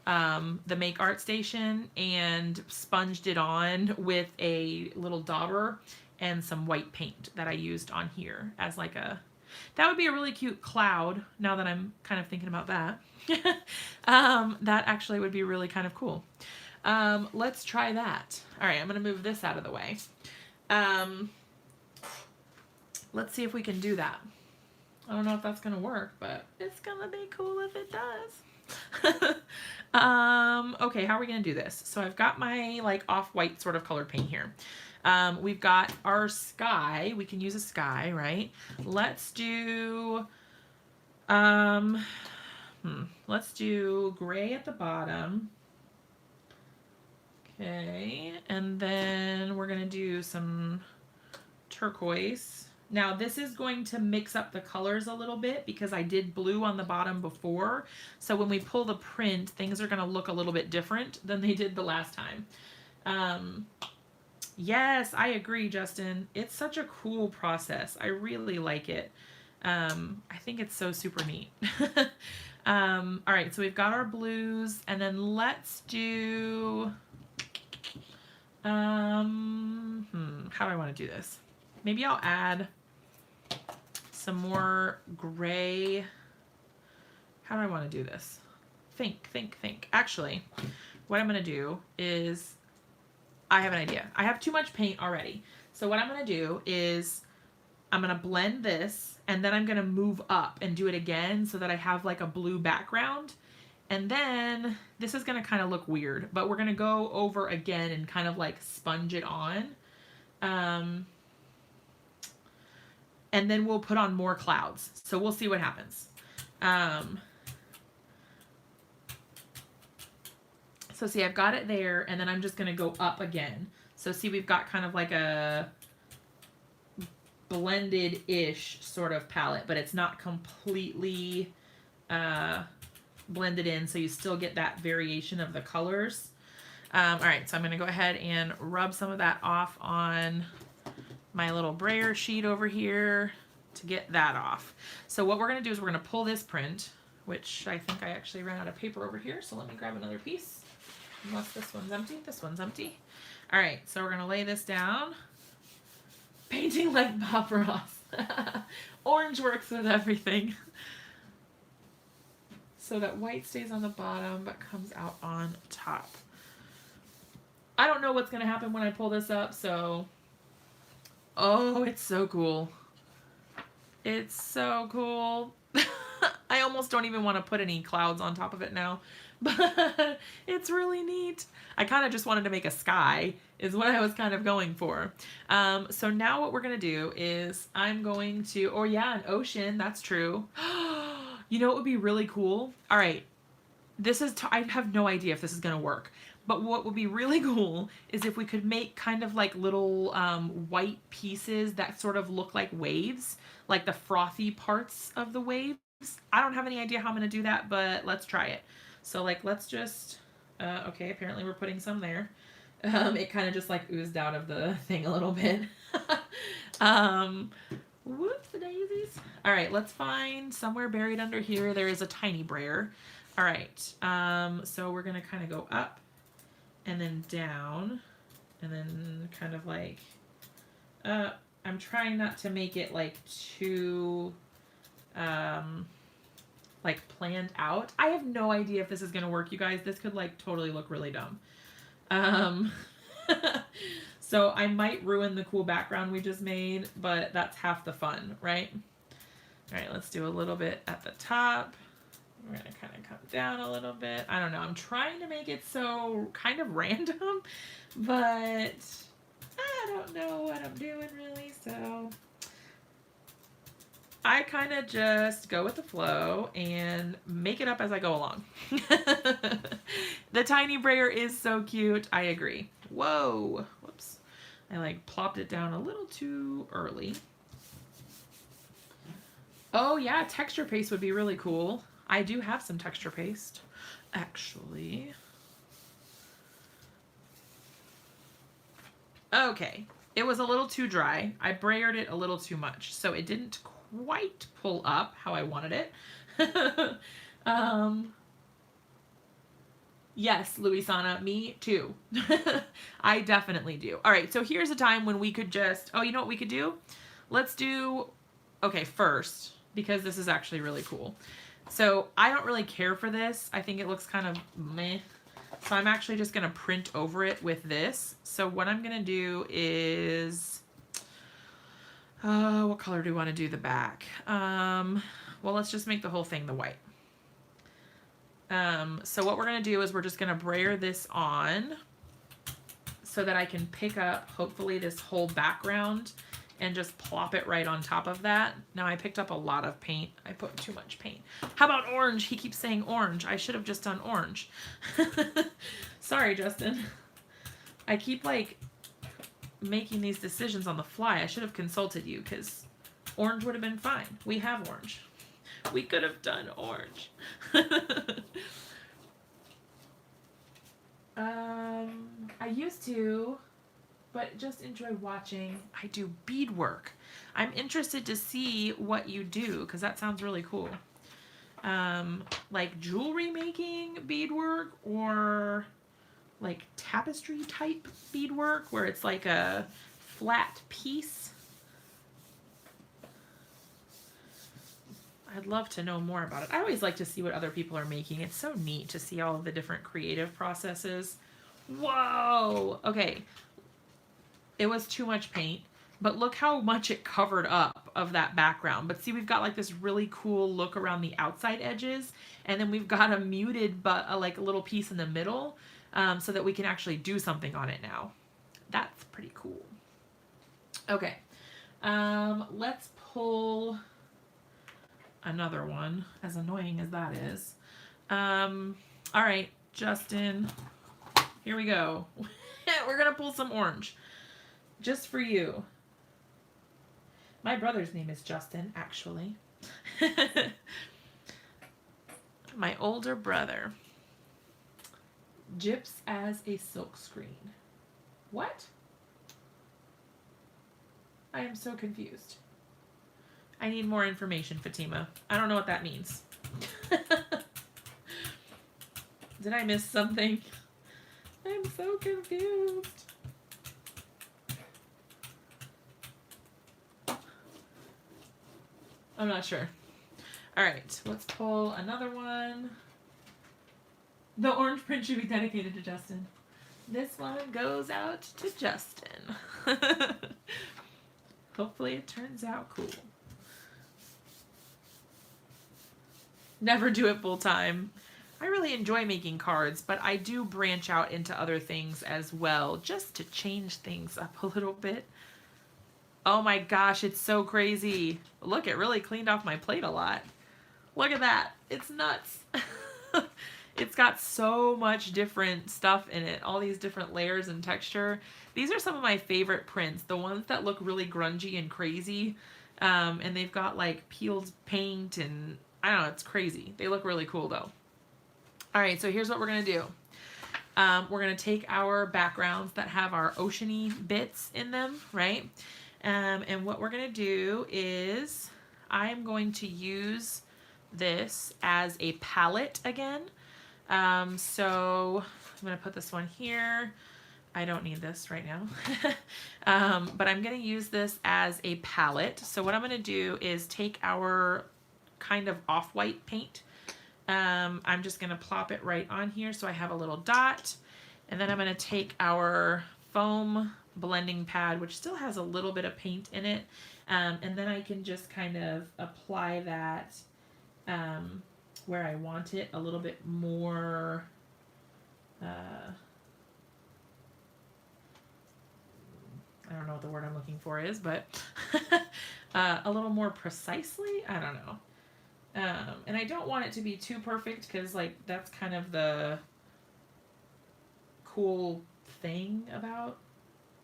the Make Art Station and sponged it on with a little dauber and some white paint that I used on here as like a... That would be a really cute cloud, now that I'm kind of thinking about that. That actually would be really kind of cool. Let's try that. All right, I'm going to move this out of the way. Let's see if we can do that. I don't know if that's going to work, but it's going to be cool if it does. Okay, how are we going to do this? So I've got my like off-white sort of colored paint here. We've got our sky. We can use a sky, right? Let's do, Let's do gray at the bottom. Okay, and then we're gonna do some turquoise. Now this is going to mix up the colors a little bit because I did blue on the bottom before. So when we pull the print, things are gonna look a little bit different than they did the last time. Yes, I agree, Justin. It's such a cool process. I really like it. I think it's so super neat. All right, so we've got our blues, and then let's do, how do I want to do this? Maybe I'll add some more gray. How do I want to do this? Think. Actually, what I'm going to do is, I have an idea. I have too much paint already. So what I'm going to do is I'm going to blend this, and then I'm going to move up and do it again so that I have like a blue background. And then this is going to kind of look weird, but we're going to go over again and kind of like sponge it on. And then we'll put on more clouds. So we'll see what happens. So see, I've got it there, and then I'm just gonna go up again. So see, we've got kind of like a blended-ish sort of palette, but it's not completely blended in, so you still get that variation of the colors. All right, so I'm gonna go ahead and rub some of that off on my little brayer sheet over here to get that off. So what we're gonna do is we're gonna pull this print, which I think I actually ran out of paper over here, so let me grab another piece. Unless this one's empty. This one's empty. All right, so we're gonna lay this down. Painting like Bob Ross. Orange works with everything. So that white stays on the bottom but comes out on top. I don't know what's gonna happen when I pull this up, so... Oh, it's so cool. It's so cool. I almost don't even want to put any clouds on top of it now, but it's really neat. I kind of just wanted to make a sky is what I was kind of going for. So now what we're going to do is I'm going to, oh yeah, an ocean. That's true. You know what would be really cool? All right. This is, I have no idea if this is going to work. But what would be really cool is if we could make kind of like little white pieces that sort of look like waves, like the frothy parts of the waves. I don't have any idea how I'm going to do that, but let's try it. So like, let's just, okay, apparently we're putting some there. It kind of just like oozed out of the thing a little bit. Whoops, the daisies. All right, let's find somewhere buried under here. There is a tiny brayer. All right, so we're going to kind of go up and then down, and then kind of like, I'm trying not to make it like too, like planned out. I have no idea if this is gonna work, you guys. This could like totally look really dumb. So I might ruin the cool background we just made, but that's half the fun, right? All right, let's do a little bit at the top. We're gonna kind of come down a little bit. I don't know. I'm trying to make it so kind of random, but I don't know what I'm doing really. So I kind of just go with the flow and make it up as I go along. The tiny brayer is so cute. I agree. Whoa. Whoops. I like plopped it down a little too early. Oh yeah, texture paste would be really cool. I do have some texture paste, actually. Okay, it was a little too dry. I brayered it a little too much, so it didn't quite pull up how I wanted it. Yes, Luisana, me too. I definitely do. All right, so here's a time when we could just, oh, you know what we could do? Let's do, okay, first, because this is actually really cool. So I don't really care for this. I think it looks kind of meh. So I'm actually just going to print over it with this. So what I'm going to do is, what color do we want to do the back? Well, let's just make the whole thing the white. So what we're going to do is we're just going to brayer this on so that I can pick up hopefully this whole background and just plop it right on top of that. Now I picked up a lot of paint. I put too much paint. How about orange? He keeps saying orange. I should have just done orange. Sorry, Justin. I keep like making these decisions on the fly. I should have consulted you because orange would have been fine. We have orange. We could have done orange. I used to, but just enjoy watching. I do beadwork. I'm interested to see what you do because that sounds really cool. Like jewelry making beadwork or like tapestry type beadwork where it's like a flat piece. I'd love to know more about it. I always like to see what other people are making. It's so neat to see all of the different creative processes. Whoa! Okay. It was too much paint, but look how much it covered up of that background. But see, we've got like this really cool look around the outside edges, and then we've got a muted, but like a little piece in the middle, so that we can actually do something on it now. That's pretty cool. Okay. Let's pull another one, as annoying as that is. All right, Justin, here we go. We're gonna pull some orange just for you. My brother's name is Justin, actually. My older brother. Gyps as a silkscreen. What? I am so confused. I need more information, Fatima. I don't know what that means. Did I miss something? I'm so confused. I'm not sure. All right, let's pull another one. The orange print should be dedicated to Justin. This one goes out to Justin. Hopefully it turns out cool. Never do it full time. I really enjoy making cards, but I do branch out into other things as well, just to change things up a little bit. Oh my gosh, it's so crazy. Look, it really cleaned off my plate a lot. Look at that. It's nuts. It's got so much different stuff in it, all these different layers and texture. These are some of my favorite prints, the ones that look really grungy and crazy. And they've got like peeled paint and I don't know, it's crazy. They look really cool though. All right, so here's what we're gonna do. We're gonna take our backgrounds that have our oceany bits in them, right? And what we're gonna do is I'm going to use this as a palette again. So I'm gonna put this one here. I don't need this right now. But I'm gonna use this as a palette. So what I'm gonna do is take our kind of off-white paint. I'm just gonna plop it right on here so I have a little dot. And then I'm gonna take our foam blending pad, which still has a little bit of paint in it. And then I can just kind of apply that where I want it a little bit more. I don't know what the word I'm looking for is, but a little more precisely. I don't know. And I don't want it to be too perfect because like that's kind of the cool thing about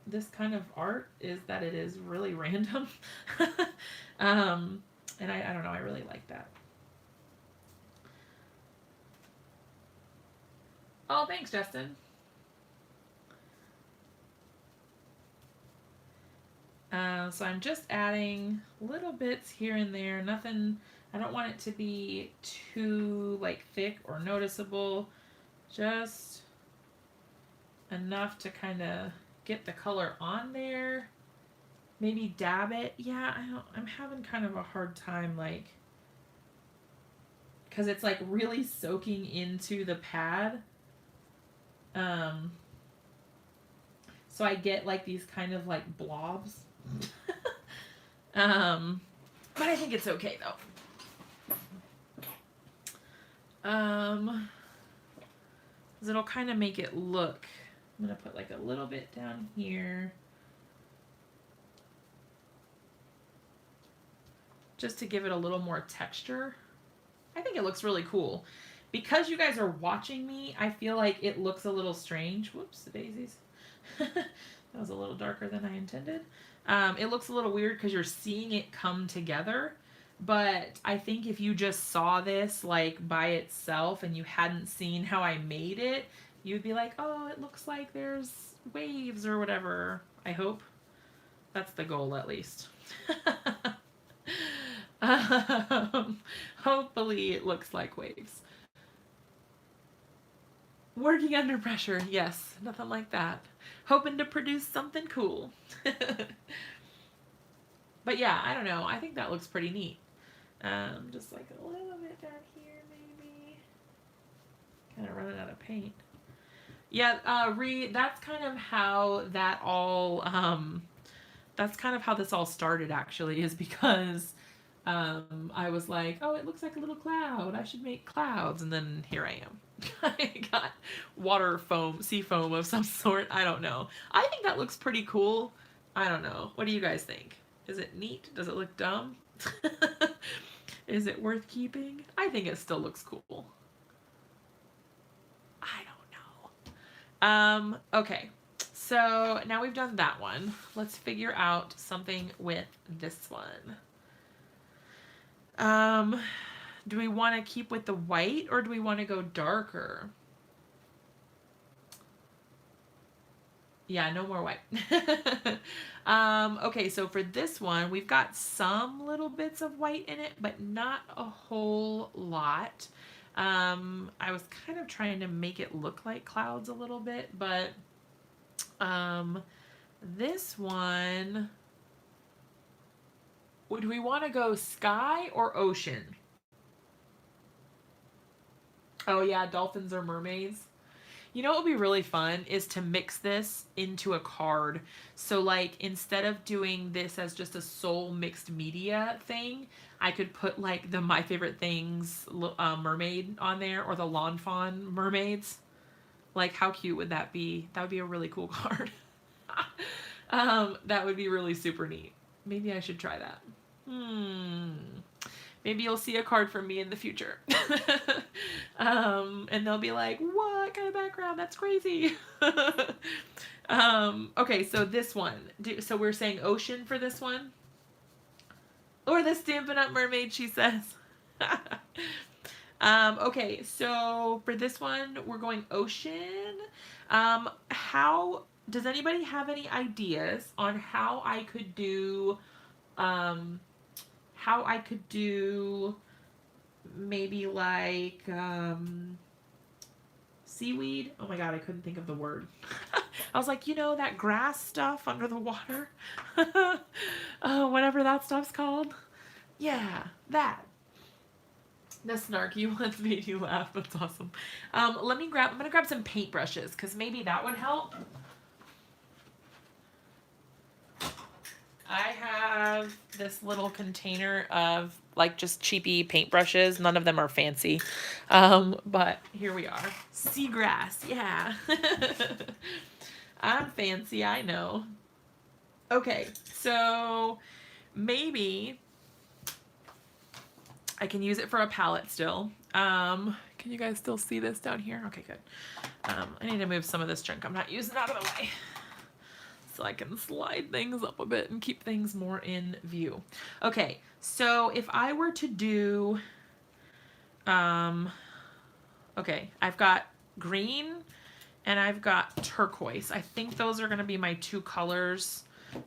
this kind of art is that it is really random. And I don't know, I really like that. Oh, thanks, Justin. So I'm just adding little bits here and there. Nothing, I don't want it to be too like thick or noticeable. Just enough to kind of get the color on there. Maybe dab it. Yeah, I'm having kind of a hard time like, because it's like really soaking into the pad. So I get like these kind of like blobs. But I think it's okay though. 'Cause it'll kind of make it look. I'm gonna put like a little bit down here. just to give it a little more texture. I think it looks really cool. Because you guys are watching me, I feel like it looks a little strange. Whoops, the daisies. That was a little darker than I intended. It looks a little weird because you're seeing it come together. But I think if you just saw this like by itself and you hadn't seen how I made it, you'd be like, oh, it looks like there's waves or whatever. I hope. That's the goal, at least. Hopefully it looks like waves. Working under pressure, yes, nothing like that. Hoping to produce something cool. But yeah, I don't know. I think that looks pretty neat. Just like a little bit down here, maybe. Kind of running out of paint. Yeah, that's kind of how that all, that's kind of how this all started, actually, is because I was like, oh, it looks like a little cloud. I should make clouds. And then here I am. I got water foam, sea foam of some sort. I don't know. I think that looks pretty cool. I don't know. What do you guys think? Is it neat? Does it look dumb? Is it worth keeping? I think it still looks cool. I don't know. Okay. So now we've done that one. Let's figure out something with this one. Do we want to keep with the white or do we want to go darker? Yeah, no more white. Okay, so for this one, we've got some little bits of white in it, but not a whole lot. I was kind of trying to make it look like clouds a little bit, but this one, do we want to go sky or ocean? Oh yeah, dolphins or mermaids. You know what would be really fun is to mix this into a card. So like instead of doing this as just a sole mixed media thing, I could put like the My Favorite Things mermaid on there or the Lawn Fawn mermaids. Like how cute would that be? That would be a really cool card. That would be really super neat. Maybe I should try that. Maybe you'll see a card from me in the future. And they'll be like, what kind of background? That's crazy. Okay, so this one. So we're saying ocean for this one? Or the Stampin' Up! Mermaid, she says. Okay, so for this one, we're going ocean. How does anybody have any ideas on how I could do maybe like seaweed? Oh my god, I couldn't think of the word. I was like, you know, that grass stuff under the water? Whatever that stuff's called. Yeah, that. The snarky ones made you laugh. That's awesome. I'm gonna grab some paintbrushes because maybe that would help. I have this little container of like just cheapy paintbrushes. None of them are fancy. But here we are. Seagrass, yeah. I'm fancy, I know. Okay, so maybe I can use it for a palette still. Can you guys still see this down here? Okay, good. I need to move some of this junk I'm not using out of the way, so I can slide things up a bit and keep things more in view. Okay, so if I were to do, okay, I've got green and I've got turquoise. I think those are gonna be my two colors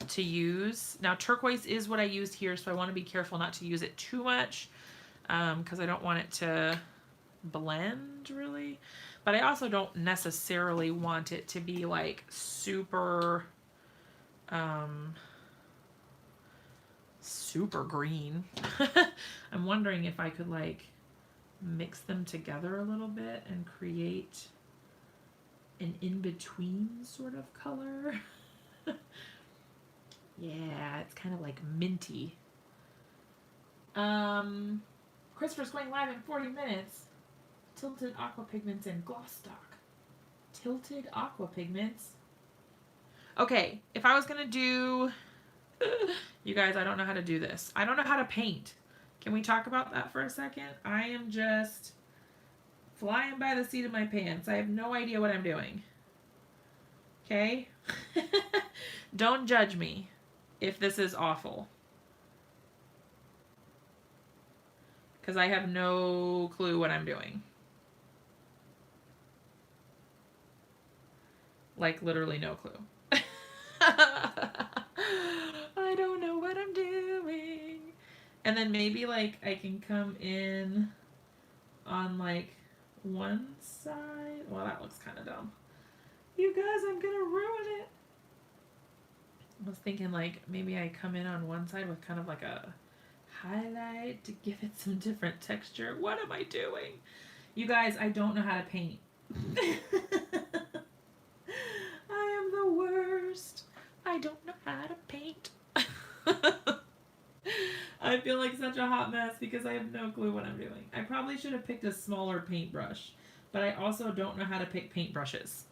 to use. Now turquoise is what I used here, so I wanna be careful not to use it too much because I don't want it to blend really. But I also don't necessarily want it to be like super super green. I'm wondering if I could like mix them together a little bit and create an in-between sort of color. Yeah, it's kind of like minty. Christopher's going live in 40 minutes. Tilted aqua pigments and gloss stock. Tilted aqua pigments. Okay, if I was gonna do You guys, I don't know how to do this. I don't know how to paint. Can we talk about that for a second? I am just flying by the seat of my pants. I have no idea what I'm doing. Okay? Don't judge me if this is awful. Because I have no clue what I'm doing. Like, literally no clue. I don't know what I'm doing. And then maybe, like, I can come in on, like, one side. Well, that looks kind of dumb. You guys, I'm gonna ruin it. I was thinking, like, maybe I come in on one side with kind of like a highlight to give it some different texture. What am I doing? You guys, I don't know how to paint. I am the worst. I don't know how to paint. I feel like such a hot mess because I have no clue what I'm doing. I probably should have picked a smaller paintbrush, but I also don't know how to pick paintbrushes.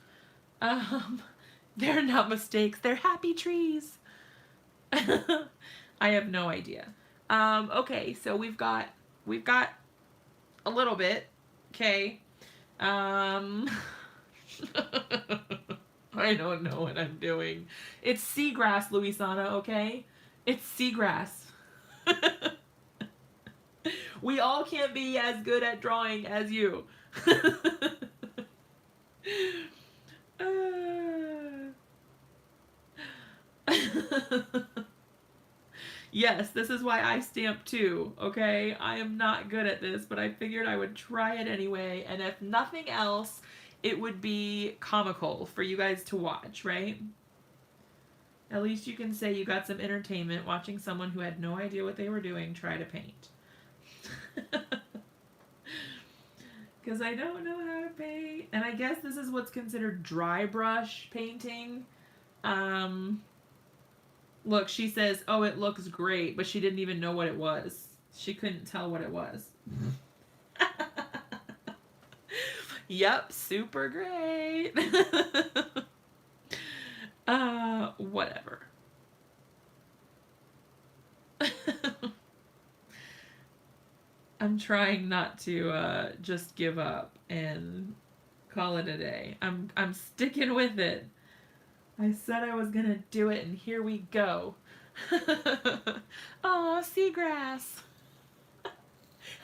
They're not mistakes. They're happy trees. I have no idea. Okay, so we've got a little bit. Okay. I don't know what I'm doing. It's seagrass, Luisana, okay? It's seagrass. We all can't be as good at drawing as you. Yes, this is why I stamp too, okay? I am not good at this, but I figured I would try it anyway, and if nothing else, it would be comical for you guys to watch, right? At least you can say you got some entertainment watching someone who had no idea what they were doing try to paint. Because I don't know how to paint. And I guess this is what's considered dry brush painting. Look, she says, oh, it looks great, but she didn't even know what it was. She couldn't tell what it was. Yep, super great. Whatever. I'm trying not to just give up and call it a day. I'm sticking with it. I said I was gonna do it, and here we go. Aw, seagrass.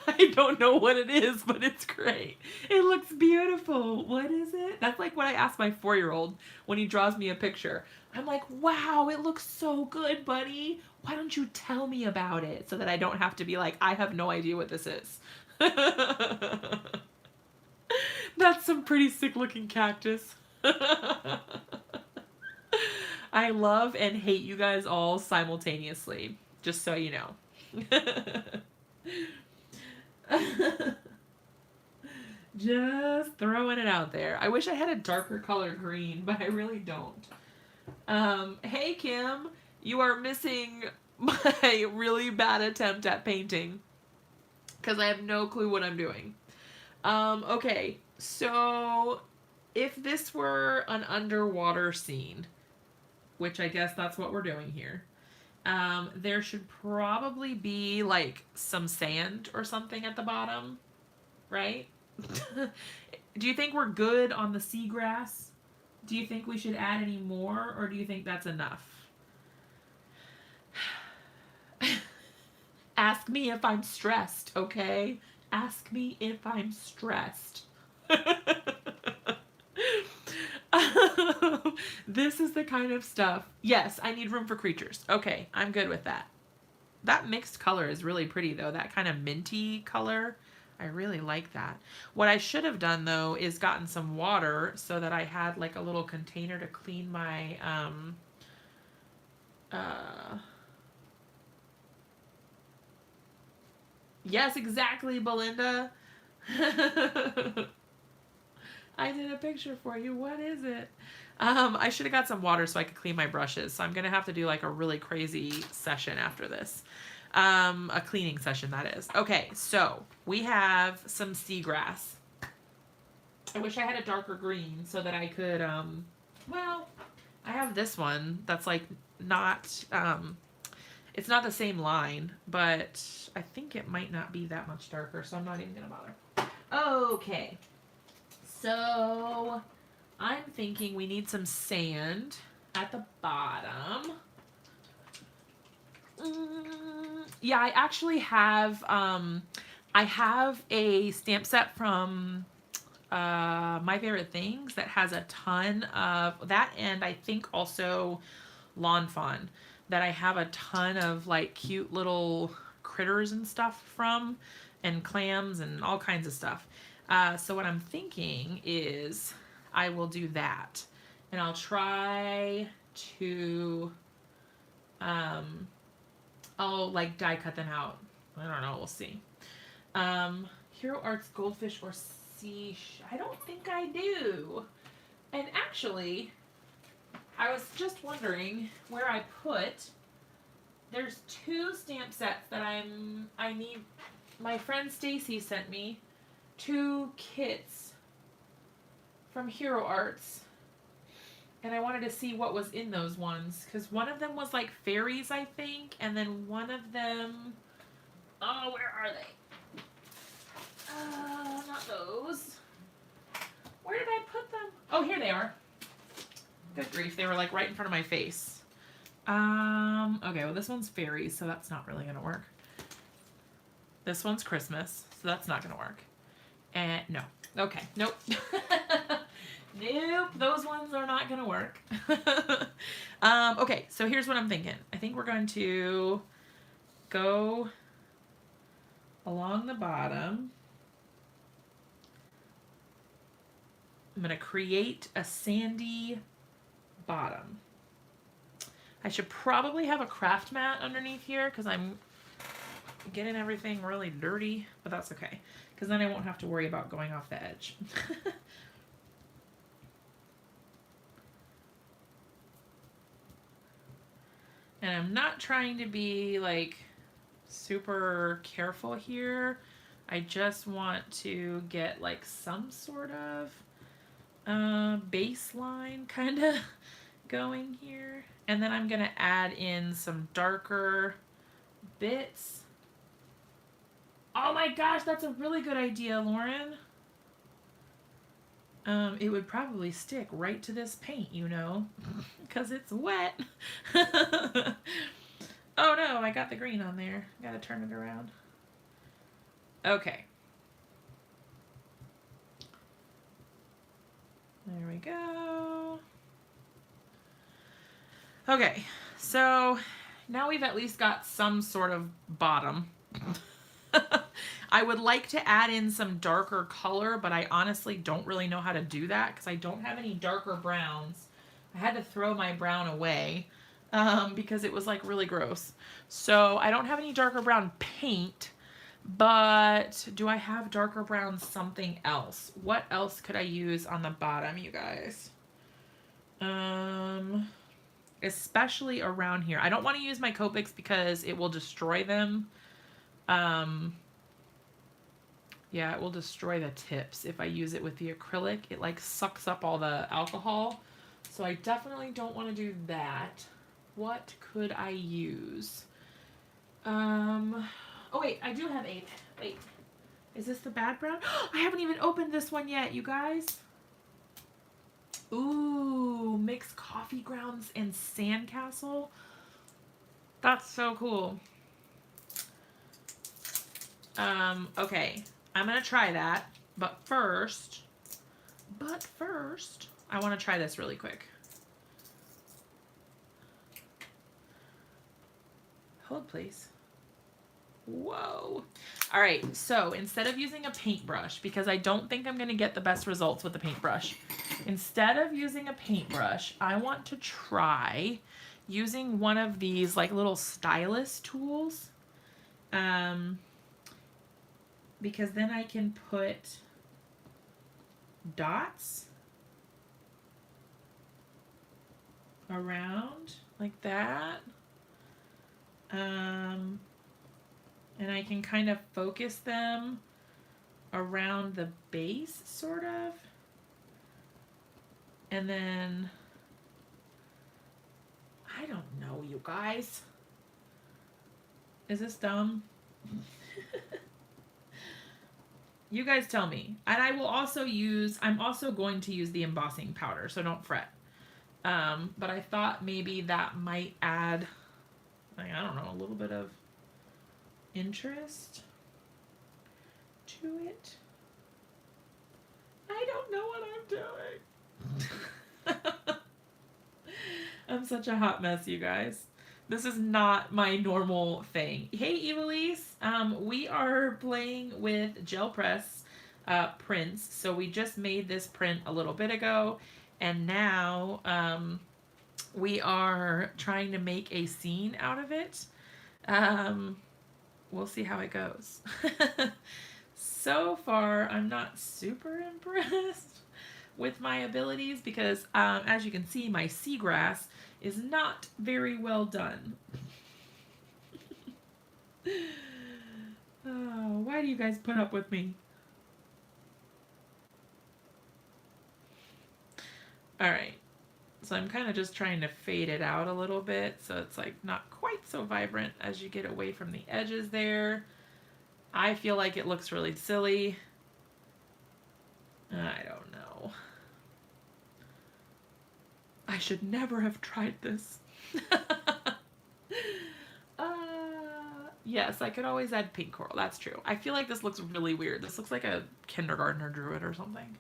I don't know what it is, but it's great. It looks beautiful. What is it? That's like what I ask my 4-year-old when he draws me a picture. I'm like, wow, it looks so good, buddy. Why don't you tell me about it so that I don't have to be like, I have no idea what this is. That's some pretty sick looking cactus. I love and hate you guys all simultaneously, just so you know. Just throwing it out there. I wish I had a darker color green, but I really don't. Hey Kim, you are missing my really bad attempt at painting because I have no clue what I'm doing. Okay, so if this were an underwater scene, which I guess that's what we're doing here, there should probably be like some sand or something at the bottom, right? Do you think we're good on the seagrass? Do you think we should add any more, or do you think that's enough? Ask me if I'm stressed, okay? Ask me if I'm stressed. This is the kind of stuff. Yes, I need room for creatures. Okay, I'm good with that. That mixed color is really pretty, though. That kind of minty color. I really like that. What I should have done, though, is gotten some water so that I had, like, a little container to clean my, Yes, exactly, Belinda. I did a picture for you. What is it? I should have got some water so I could clean my brushes. So I'm going to have to do like a really crazy session after this. A cleaning session, that is. Okay, so we have some seagrass. I wish I had a darker green so that I could, well, I have this one that's like not, It's not the same line, but I think it might not be that much darker, so I'm not even gonna bother. Okay, so I'm thinking we need some sand at the bottom. Yeah, I actually have, I have a stamp set from My Favorite Things that has a ton of that, and I think also Lawn Fawn, that I have a ton of like cute little critters and stuff from, and clams and all kinds of stuff. So what I'm thinking is I will do that, and I'll try to I'll like die cut them out. I don't know, we'll see. Hero Arts Goldfish or Sea. I don't think I do. And actually, I was just wondering where I put. There's 2 stamp sets that I need. My friend Stacy sent me 2 kits from Hero Arts. And I wanted to see what was in those ones. Because one of them was like fairies, I think. And then one of them... Oh, where are they? Not those. Where did I put them? Oh, here they are. Good grief. They were like right in front of my face. Okay, well this one's fairies, so that's not really going to work. This one's Christmas, so that's not going to work. And no. Okay, nope. Nope, those ones are not going to work. Okay, so here's what I'm thinking. I think we're going to go along the bottom. I'm going to create a sandy bottom. I should probably have a craft mat underneath here because I'm getting everything really dirty, but that's okay because then I won't have to worry about going off the edge. And I'm not trying to be like super careful here. I just want to get like some sort of baseline kind of going here. And then I'm going to add in some darker bits. Oh my gosh, that's a really good idea, Lauren. It would probably stick right to this paint, you know, because it's wet. Oh no, I got the green on there. Gotta turn it around. Okay. There we go. Okay, so now we've at least got some sort of bottom. I would like to add in some darker color, but I honestly don't really know how to do that because I don't have any darker browns. I had to throw my brown away because it was like really gross. So I don't have any darker brown paint, but do I have darker brown something else? What else could I use on the bottom, you guys? Especially around here. I don't want to use my Copics because it will destroy them. Yeah, it will destroy the tips if I use it with the acrylic. It like sucks up all the alcohol. So I definitely don't want to do that. What could I use? Oh wait, I do have a, wait. Is this the bad brown? I haven't even opened this one yet, you guys. Ooh, mixed coffee grounds and sandcastle. That's so cool. Okay. I'm going to try that, but first, I want to try this really quick. Hold, please. Whoa. All right, so instead of using a paintbrush, because I don't think I'm going to get the best results with the paintbrush, instead of using a paintbrush, I want to try using one of these like little stylus tools. Because then I can put dots around like that. And I can kind of focus them around the base, sort of. And then, I don't know, you guys. Is this dumb? You guys tell me. And I will also use, I'm also going to use the embossing powder, so don't fret. But I thought maybe that might add, like, I don't know, a little bit of interest to it. I don't know what I'm doing. I'm such a hot mess, you guys. This is not my normal thing. Hey, Evilise. We are playing with gel press prints. So we just made this print a little bit ago, and now we are trying to make a scene out of it. We'll see how it goes. So far, I'm not super impressed with my abilities because, as you can see, my seagrass is not very well done. Oh, why do you guys put up with me? Alright, so I'm kind of just trying to fade it out a little bit so it's like not quite so vibrant as you get away from the edges there. I feel like it looks really silly. I don't know. I should never have tried this. Yes, I could always add pink coral. That's true. I feel like this looks really weird. This looks like a kindergartner drew it or something.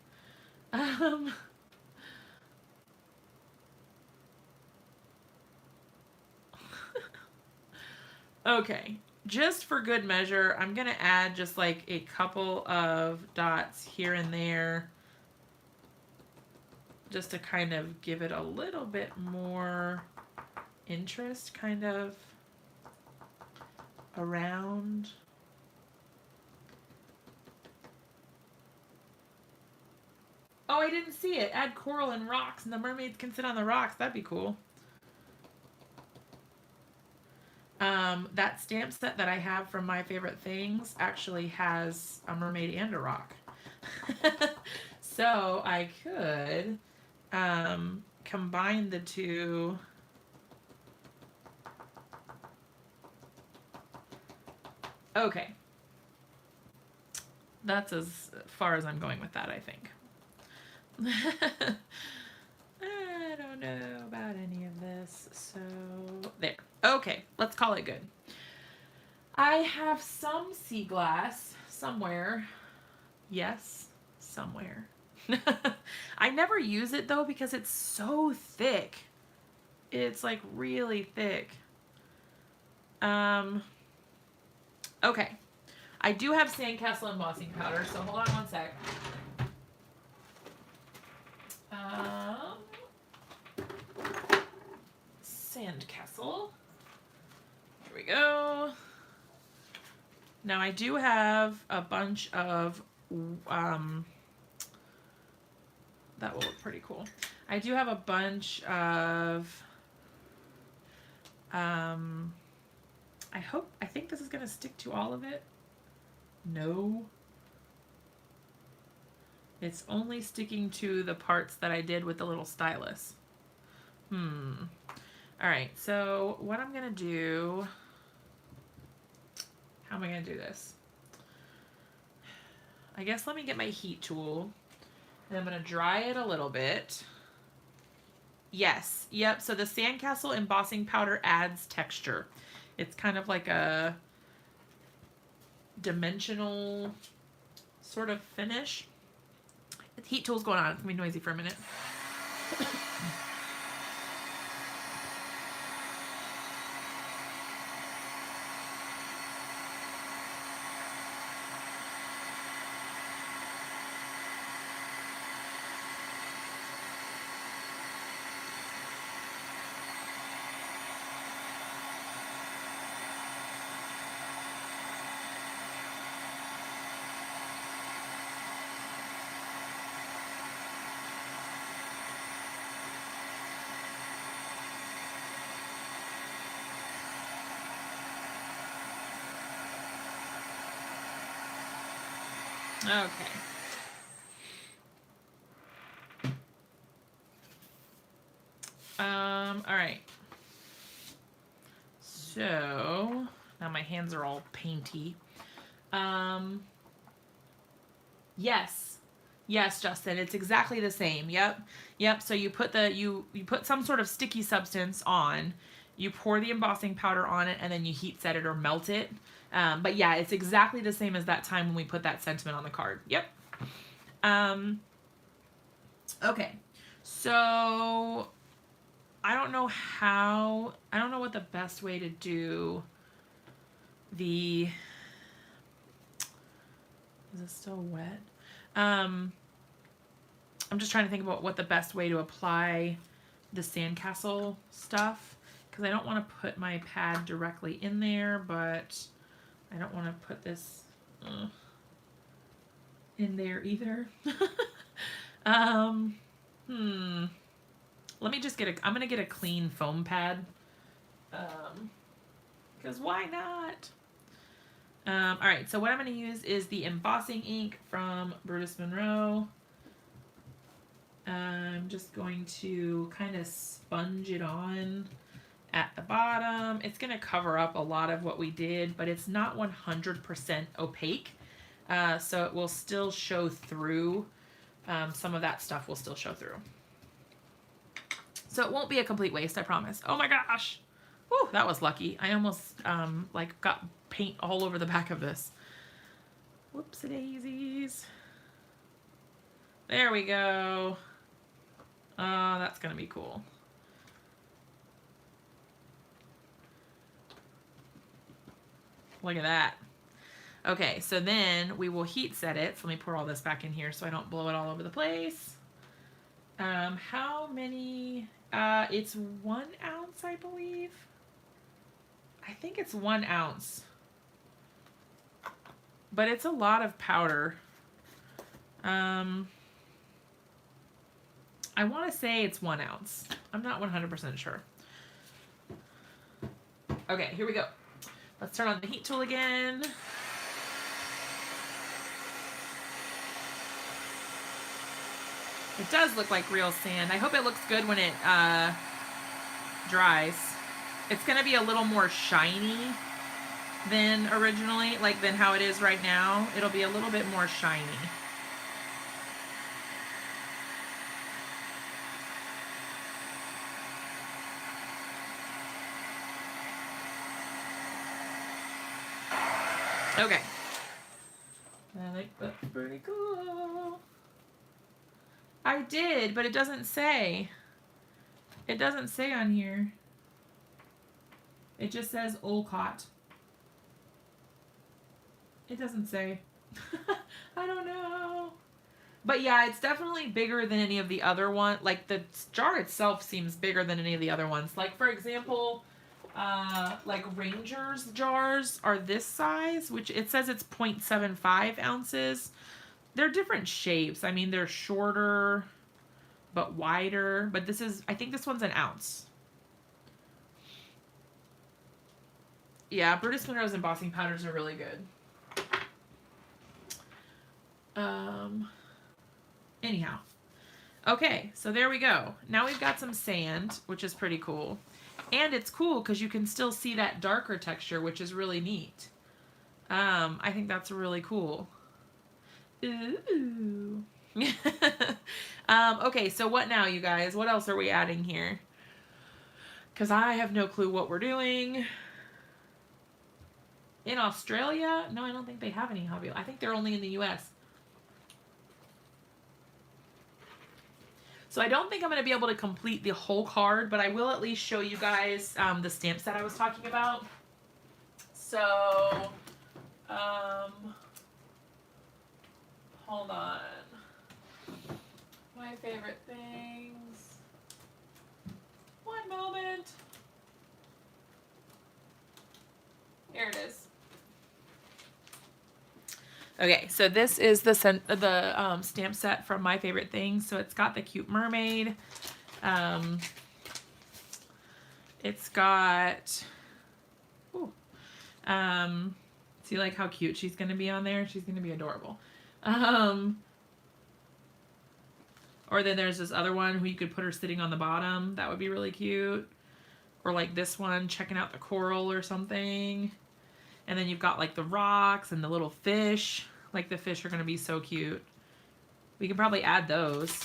Okay, just for good measure, I'm gonna add just like a couple of dots here and there just to kind of give it a little bit more interest kind of around. Oh, I didn't see it. Add coral and rocks and the mermaids can sit on the rocks. That'd be cool. That stamp set that I have from My Favorite Things actually has a mermaid and a rock. So I could combine the two. Okay. That's as far as I'm going with that, I think. I don't know about any of this, so there. Okay, let's call it good. I have some sea glass somewhere. Yes, somewhere. I never use it though because it's so thick. It's like really thick. Okay. I do have sandcastle embossing powder, so hold on one sec. Sandcastle. Here we go. Now I do have a bunch of, that will look pretty cool. I do have a bunch of, I think this is going to stick to all of it. No. It's only sticking to the parts that I did with the little stylus. Alright, so what I'm going to do... How am I going to do this? I guess let me get my heat tool. And I'm going to dry it a little bit. Yes, yep, so the sandcastle embossing powder adds texture. It's kind of like a dimensional sort of finish. The heat tool's going on. It's going to be noisy for a minute. Okay. All right. So My hands are all painty. Yes. Yes, Justin, it's exactly the same. Yep. Yep. So you put you put some sort of sticky substance on, you pour the embossing powder on it, and then you heat set it or melt it. But yeah, it's exactly the same as that time when we put that sentiment on the card. Yep. Okay. So I don't know what the best way to do the, is it still wet? I'm just trying to think about what the best way to apply the sandcastle stuff, because I don't want to put my pad directly in there, but I don't want to put this in there either. Let me just I'm gonna get a clean foam pad, because why not? All right, so what I'm going to use is the embossing ink from Brutus Monroe. I'm just going to kind of sponge it on at the bottom. It's going to cover up a lot of what we did, but it's not 100% opaque, so it will still show through. Some of that stuff will still show through. So it won't be a complete waste, I promise. Oh my gosh! Whew, that was lucky. I almost like got paint all over the back of this. Whoopsie daisies. There we go. Oh, that's gonna be cool. Look at that. Okay, so then we will heat set it. So let me pour all this back in here so I don't blow it all over the place. How many? It's 1 ounce, I believe. I think it's 1 ounce. But it's a lot of powder. I want to say it's 1 ounce. I'm not 100% sure. Okay, here we go. Let's turn on the heat tool again. It does look like real sand. I hope it looks good when it dries. It's going to be a little more shiny than originally, like than how it is right now. It'll be a little bit more shiny. Okay. I think that's pretty cool. I did, but it doesn't say. It doesn't say on here. It just says Olcott. It doesn't say. I don't know. But yeah, it's definitely bigger than any of the other ones. Like the jar itself seems bigger than any of the other ones. Like for example, like Ranger's jars are this size, which it says it's 0.75 ounces. They're different shapes. I mean, they're shorter, but wider. But this is, I think this one's 1 ounce. Yeah, Brutus Monroe's embossing powders are really good. Anyhow. Okay, so there we go. Now we've got some sand, which is pretty cool. And it's cool because you can still see that darker texture, which is really neat. I think that's really cool. Ooh. Okay, so what now, you guys? What else are we adding here? Because I have no clue what we're doing. In Australia? No, I don't think they have any hobby. I think they're only in the US. So I don't think I'm going to be able to complete the whole card, but I will at least show you guys the stamp set I was talking about. So, hold on. My favorite things. One moment. Here it is. Okay, so this is the stamp set from My Favorite Things. So it's got the cute mermaid. It's got, ooh, see like how cute she's gonna be on there? She's gonna be adorable. Or then there's this other one who you could put her sitting on the bottom. That would be really cute. Or like this one, checking out the coral or something. And then you've got like the rocks and the little fish. Like the fish are going to be so cute. We can probably add those.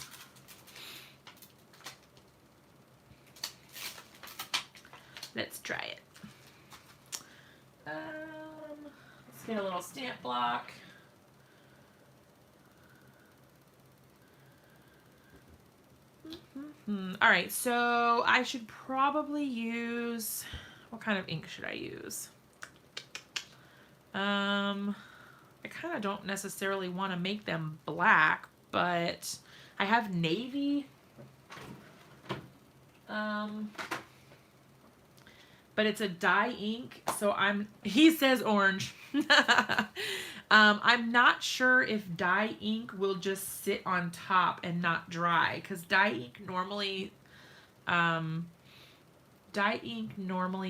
Let's try it. Let's get a little stamp block. All right, so I should probably use, what kind of ink should I use? I kind of don't necessarily want to make them black, but I have navy. But it's a dye ink, so he says orange. I'm not sure if dye ink will just sit on top and not dry, because dye ink normally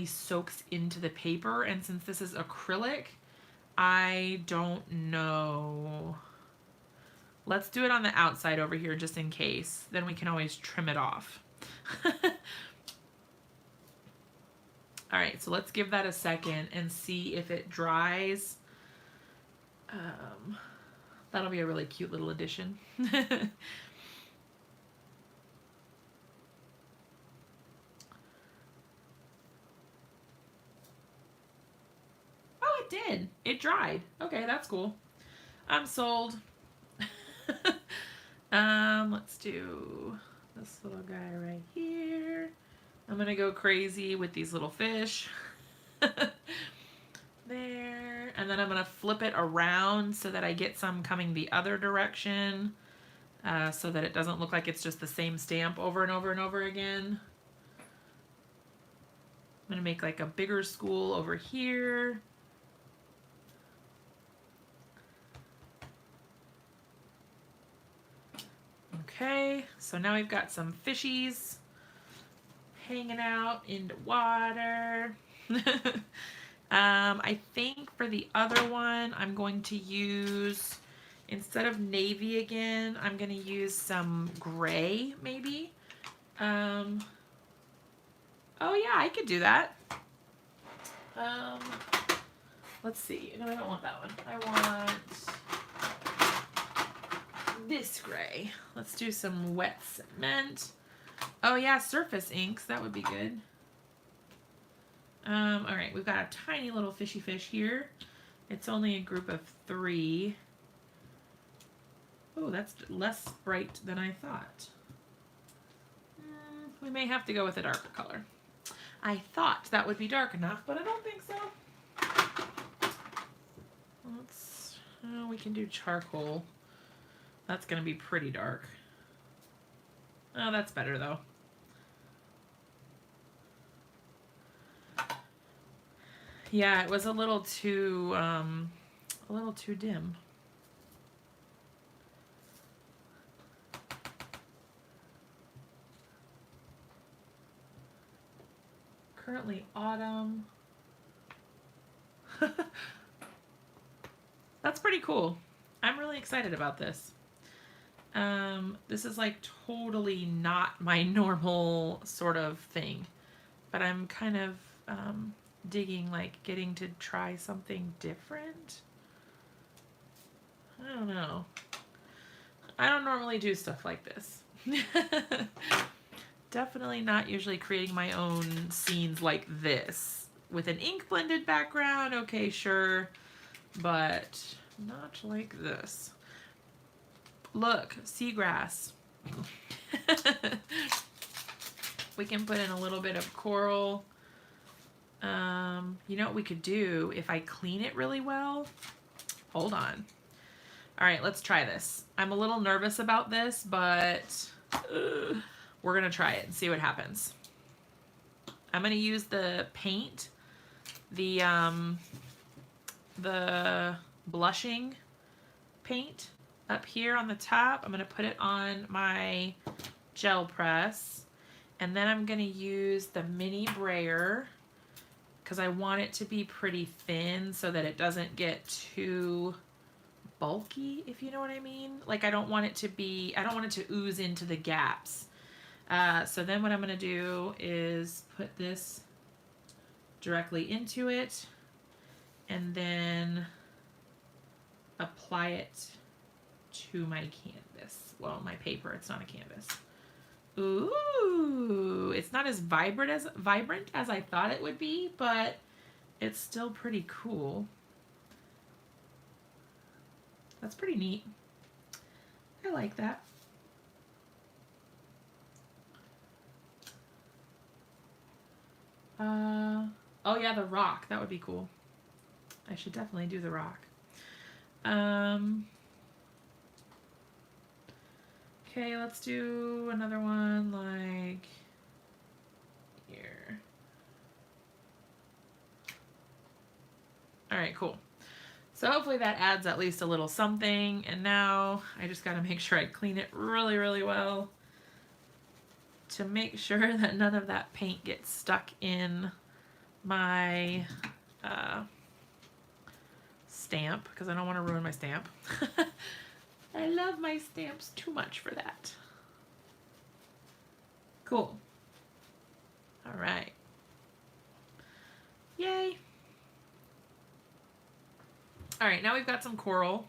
soaks into the paper, and since this is acrylic, I don't know. Let's do it on the outside over here just in case. Then we can always trim it off. All right, so let's give that a second and see if it dries. That'll be a really cute little addition. Oh, it did. It dried. Okay, that's cool. I'm sold. Let's do this little guy right here. I'm gonna go crazy with these little fish. There. And then I'm gonna flip it around so that I get some coming the other direction, so that it doesn't look like it's just the same stamp over and over and over again. I'm gonna make like a bigger school over here. Okay, so now we've got some fishies hanging out in the water. I think for the other one, I'm going to use, instead of navy again, I'm going to use some gray, maybe. Oh yeah, I could do that. Let's see. No, I don't want that one. I want this gray. Let's do some wet cement. Oh yeah, surface inks. That would be good. All right, we've got a tiny little fishy fish here. It's only a group of 3. Oh, that's less bright than I thought. We may have to go with a darker color. I thought that would be dark enough, but I don't think so. We can do charcoal. That's going to be pretty dark. Oh, that's better though. Yeah, it was a little too dim. Currently autumn. That's pretty cool. I'm really excited about this. This is like totally not my normal sort of thing, but I'm kind of digging like getting to try something different. I don't know. I don't normally do stuff like this. Definitely not usually creating my own scenes like this. With an ink blended background, okay, sure, but not like this. Look, seagrass. We can put in a little bit of coral. You know what we could do if I clean it really well? Hold on. All right, let's try this. I'm a little nervous about this, but we're gonna try it and see what happens. I'm gonna use the paint, the blushing paint up here on the top. I'm gonna put it on my gel press, and then I'm gonna use the mini brayer because I want it to be pretty thin so that it doesn't get too bulky, if you know what I mean. Like I don't want it to ooze into the gaps. So then what I'm gonna do is put this directly into it, and then apply it to my canvas. Well, my paper, it's not a canvas. Ooh, it's not as vibrant as I thought it would be, but it's still pretty cool. That's pretty neat. I like that. Oh yeah, the rock. That would be cool. I should definitely do the rock. Okay, let's do another one like here. All right, cool. So hopefully that adds at least a little something. And now I just got to make sure I clean it really, really well to make sure that none of that paint gets stuck in my stamp, because I don't want to ruin my stamp. I love my stamps too much for that. Cool. All right. Yay. All right, now we've got some coral.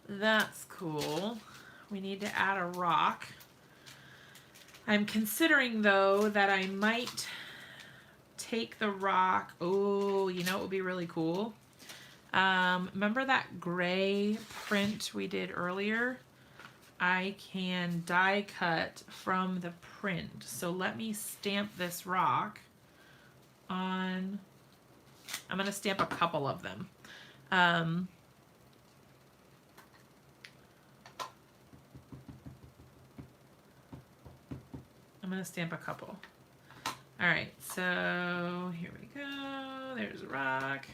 That's cool. We need to add a rock. I'm considering, though, that I might take the rock. Oh, you know what would be really cool? Remember that gray print we did earlier? I can die cut from the print. So let me stamp this rock on. I'm going to stamp a couple of them. I'm going to stamp a couple. All right, so here we go. There's a rock.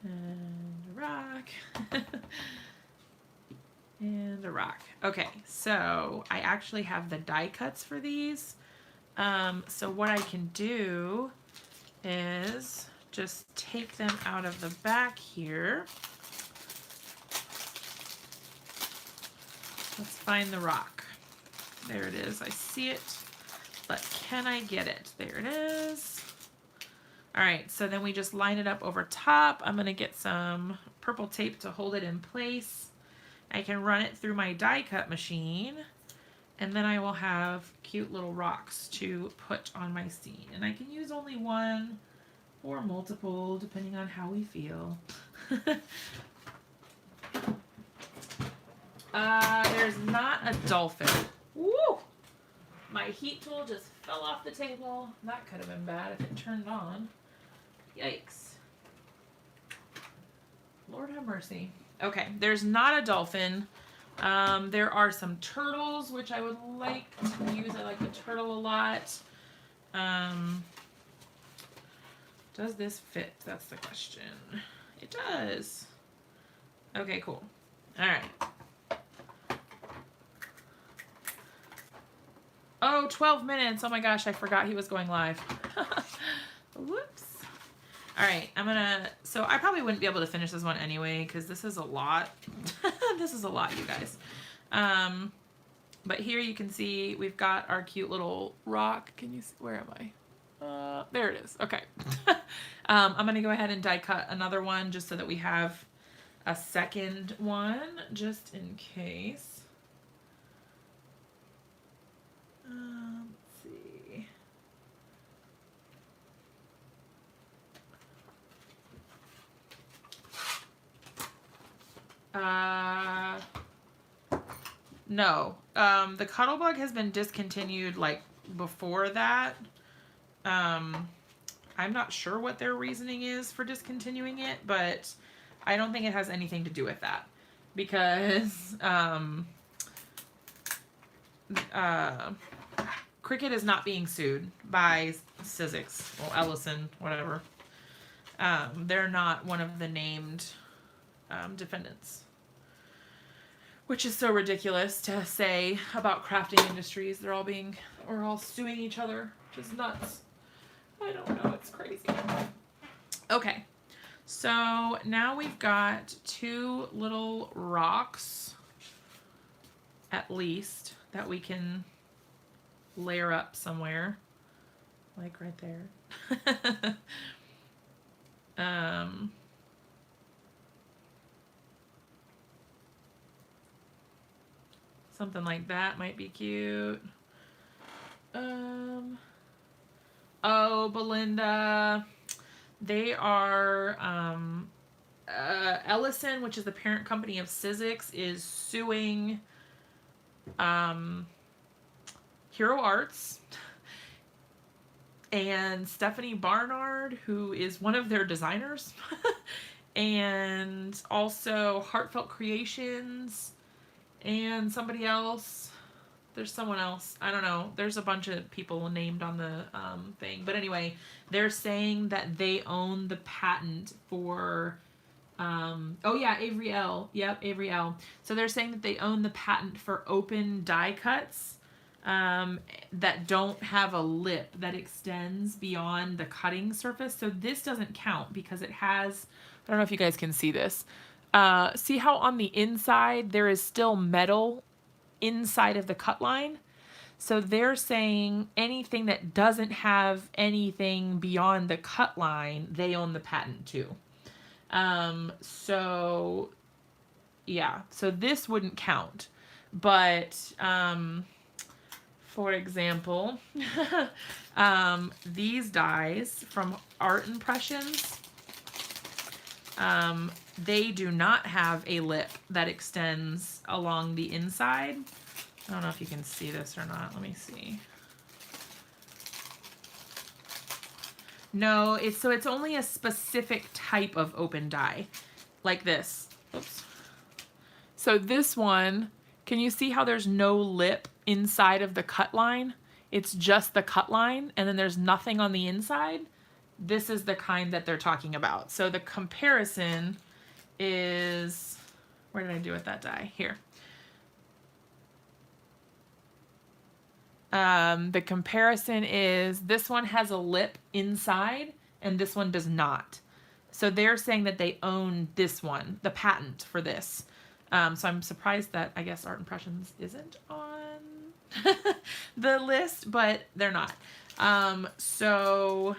And a rock. And a rock. Okay, so I actually have the die cuts for these. So what I can do is just take them out of the back here. Let's find the rock. There it is. I see it, but can I get it? There it is. All right, so then we just line it up over top. I'm gonna get some purple tape to hold it in place. I can run it through my die cut machine, and then I will have cute little rocks to put on my scene. And I can use only one or multiple, depending on how we feel. There's not a dolphin. Woo! My heat tool just fell off the table. That could have been bad if it turned on. Yikes. Lord have mercy. Okay, there's not a dolphin. There are some turtles, which I would like to use. I like the turtle a lot. Does this fit? That's the question. It does. Okay, cool. All right. Oh, 12 minutes. Oh my gosh, I forgot he was going live. Whoops. All right, so I probably wouldn't be able to finish this one anyway, because this is a lot. This is a lot, you guys. But here you can see we've got our cute little rock. Can you see? Where am I? There it is. Okay. I'm going to go ahead and die cut another one just so that we have a second one, just in case. Let's see. No. The Cuttlebug has been discontinued like before that. I'm not sure what their reasoning is for discontinuing it, but I don't think it has anything to do with that, because Cricut is not being sued by Sizzix or Ellison, whatever. They're not one of the named defendants, which is so ridiculous to say about crafting industries. They're all all suing each other, which is nuts. I don't know, it's crazy. Okay, so now we've got two little rocks, at least, that we can layer up somewhere, like right there. Something like that might be cute. Oh, Belinda, they are, Ellison, which is the parent company of Sizzix, is suing, Hero Arts and Stephanie Barnard, who is one of their designers, and also Heartfelt Creations, and somebody else. There's someone else. I don't know. There's a bunch of people named on the thing. But anyway, they're saying that they own the patent for... oh, yeah, Avery L. Yep, Avery L. So they're saying that they own the patent for open die cuts that don't have a lip that extends beyond the cutting surface. So this doesn't count because it has... I don't know if you guys can see this. See how on the inside there is still metal inside of the cut line? So they're saying anything that doesn't have anything beyond the cut line, they own the patent too. So yeah, so this wouldn't count. But for example, these dies from Art Impressions, they do not have a lip that extends along the inside. I don't know if you can see this or not. Let me see. No, it's only a specific type of open die, like this. Oops. So this one, can you see how there's no lip inside of the cut line? It's just the cut line, and then there's nothing on the inside. This is the kind that they're talking about. So the comparison is, where did I do with that die? Here. The comparison is this one has a lip inside and this one does not. So they're saying that they own this one, the patent for this. So I'm surprised that I guess Art Impressions isn't on the list, but they're not. So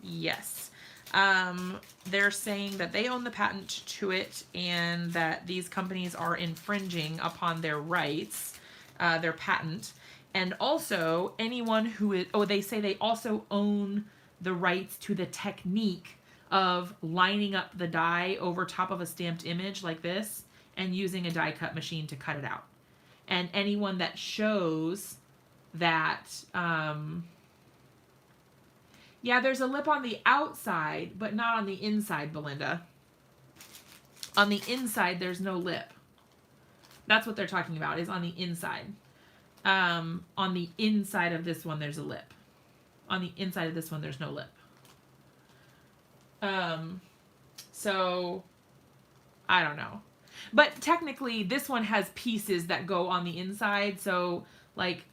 yes, they're saying that they own the patent to it and that these companies are infringing upon their rights, their patent. And also anyone who is, oh, they say they also own the rights to the technique of lining up the die over top of a stamped image like this and using a die cut machine to cut it out. And anyone that shows that, yeah, there's a lip on the outside, but not on the inside, Belinda. On the inside, there's no lip. That's what they're talking about, is on the inside. On the inside of this one, there's a lip. On the inside of this one, there's no lip. So, I don't know. But technically, this one has pieces that go on the inside, so, like,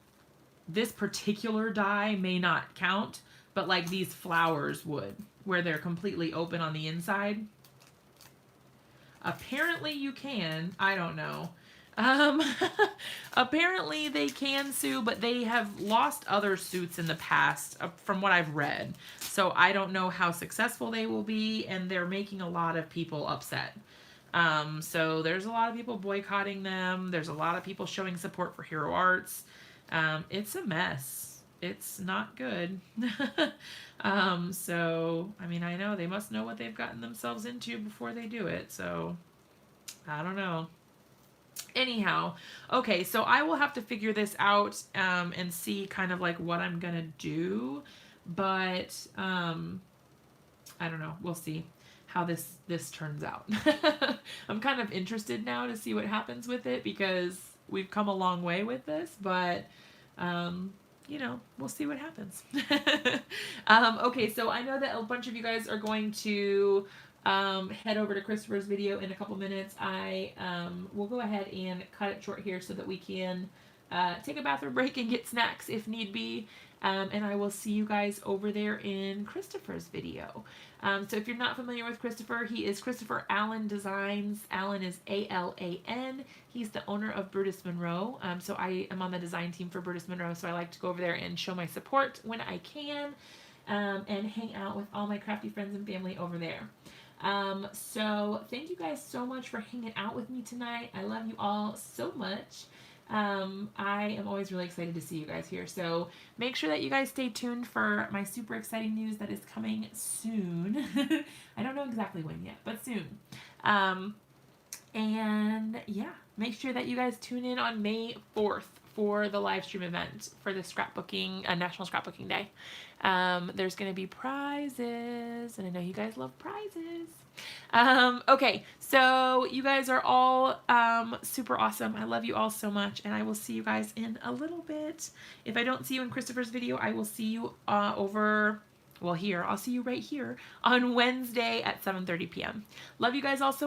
this particular die may not count, but, like, these flowers would, where they're completely open on the inside. Apparently you can. I don't know. Apparently they can sue, but they have lost other suits in the past, from what I've read. So I don't know how successful they will be, and they're making a lot of people upset. So there's a lot of people boycotting them. There's a lot of people showing support for Hero Arts. It's a mess. It's not good. So, I mean, I know they must know what they've gotten themselves into before they do it. So, I don't know. Anyhow, okay, so I will have to figure this out and see kind of like what I'm gonna do, but I don't know. We'll see how this turns out. I'm kind of interested now to see what happens with it because we've come a long way with this, but you know, we'll see what happens. Okay, so I know that a bunch of you guys are going to head over to Christopher's video in a couple minutes. I will go ahead and cut it short here so that we can take a bathroom break and get snacks if need be. And I will see you guys over there in Christopher's video. So if you're not familiar with Christopher, he is Christopher Allen Designs. Allen is A-L-A-N. He's the owner of Brutus Monroe. So I am on the design team for Brutus Monroe, so I like to go over there and show my support when I can. and hang out with all my crafty friends and family over there. So thank you guys so much for hanging out with me tonight. I love you all so much. I am always really excited to see you guys here. So make sure that you guys stay tuned for my super exciting news that is coming soon. I don't know exactly when yet, but soon. And yeah, make sure that you guys tune in on May 4th for the live stream event for the scrapbooking, National Scrapbooking Day. There's going to be prizes, and I know you guys love prizes. Okay, so you guys are all super awesome. I love you all so much, and I will see you guys in a little bit. If I don't see you in Christopher's video, I will see you here. I'll see you right here on Wednesday at 7:30 p.m. Love you guys all so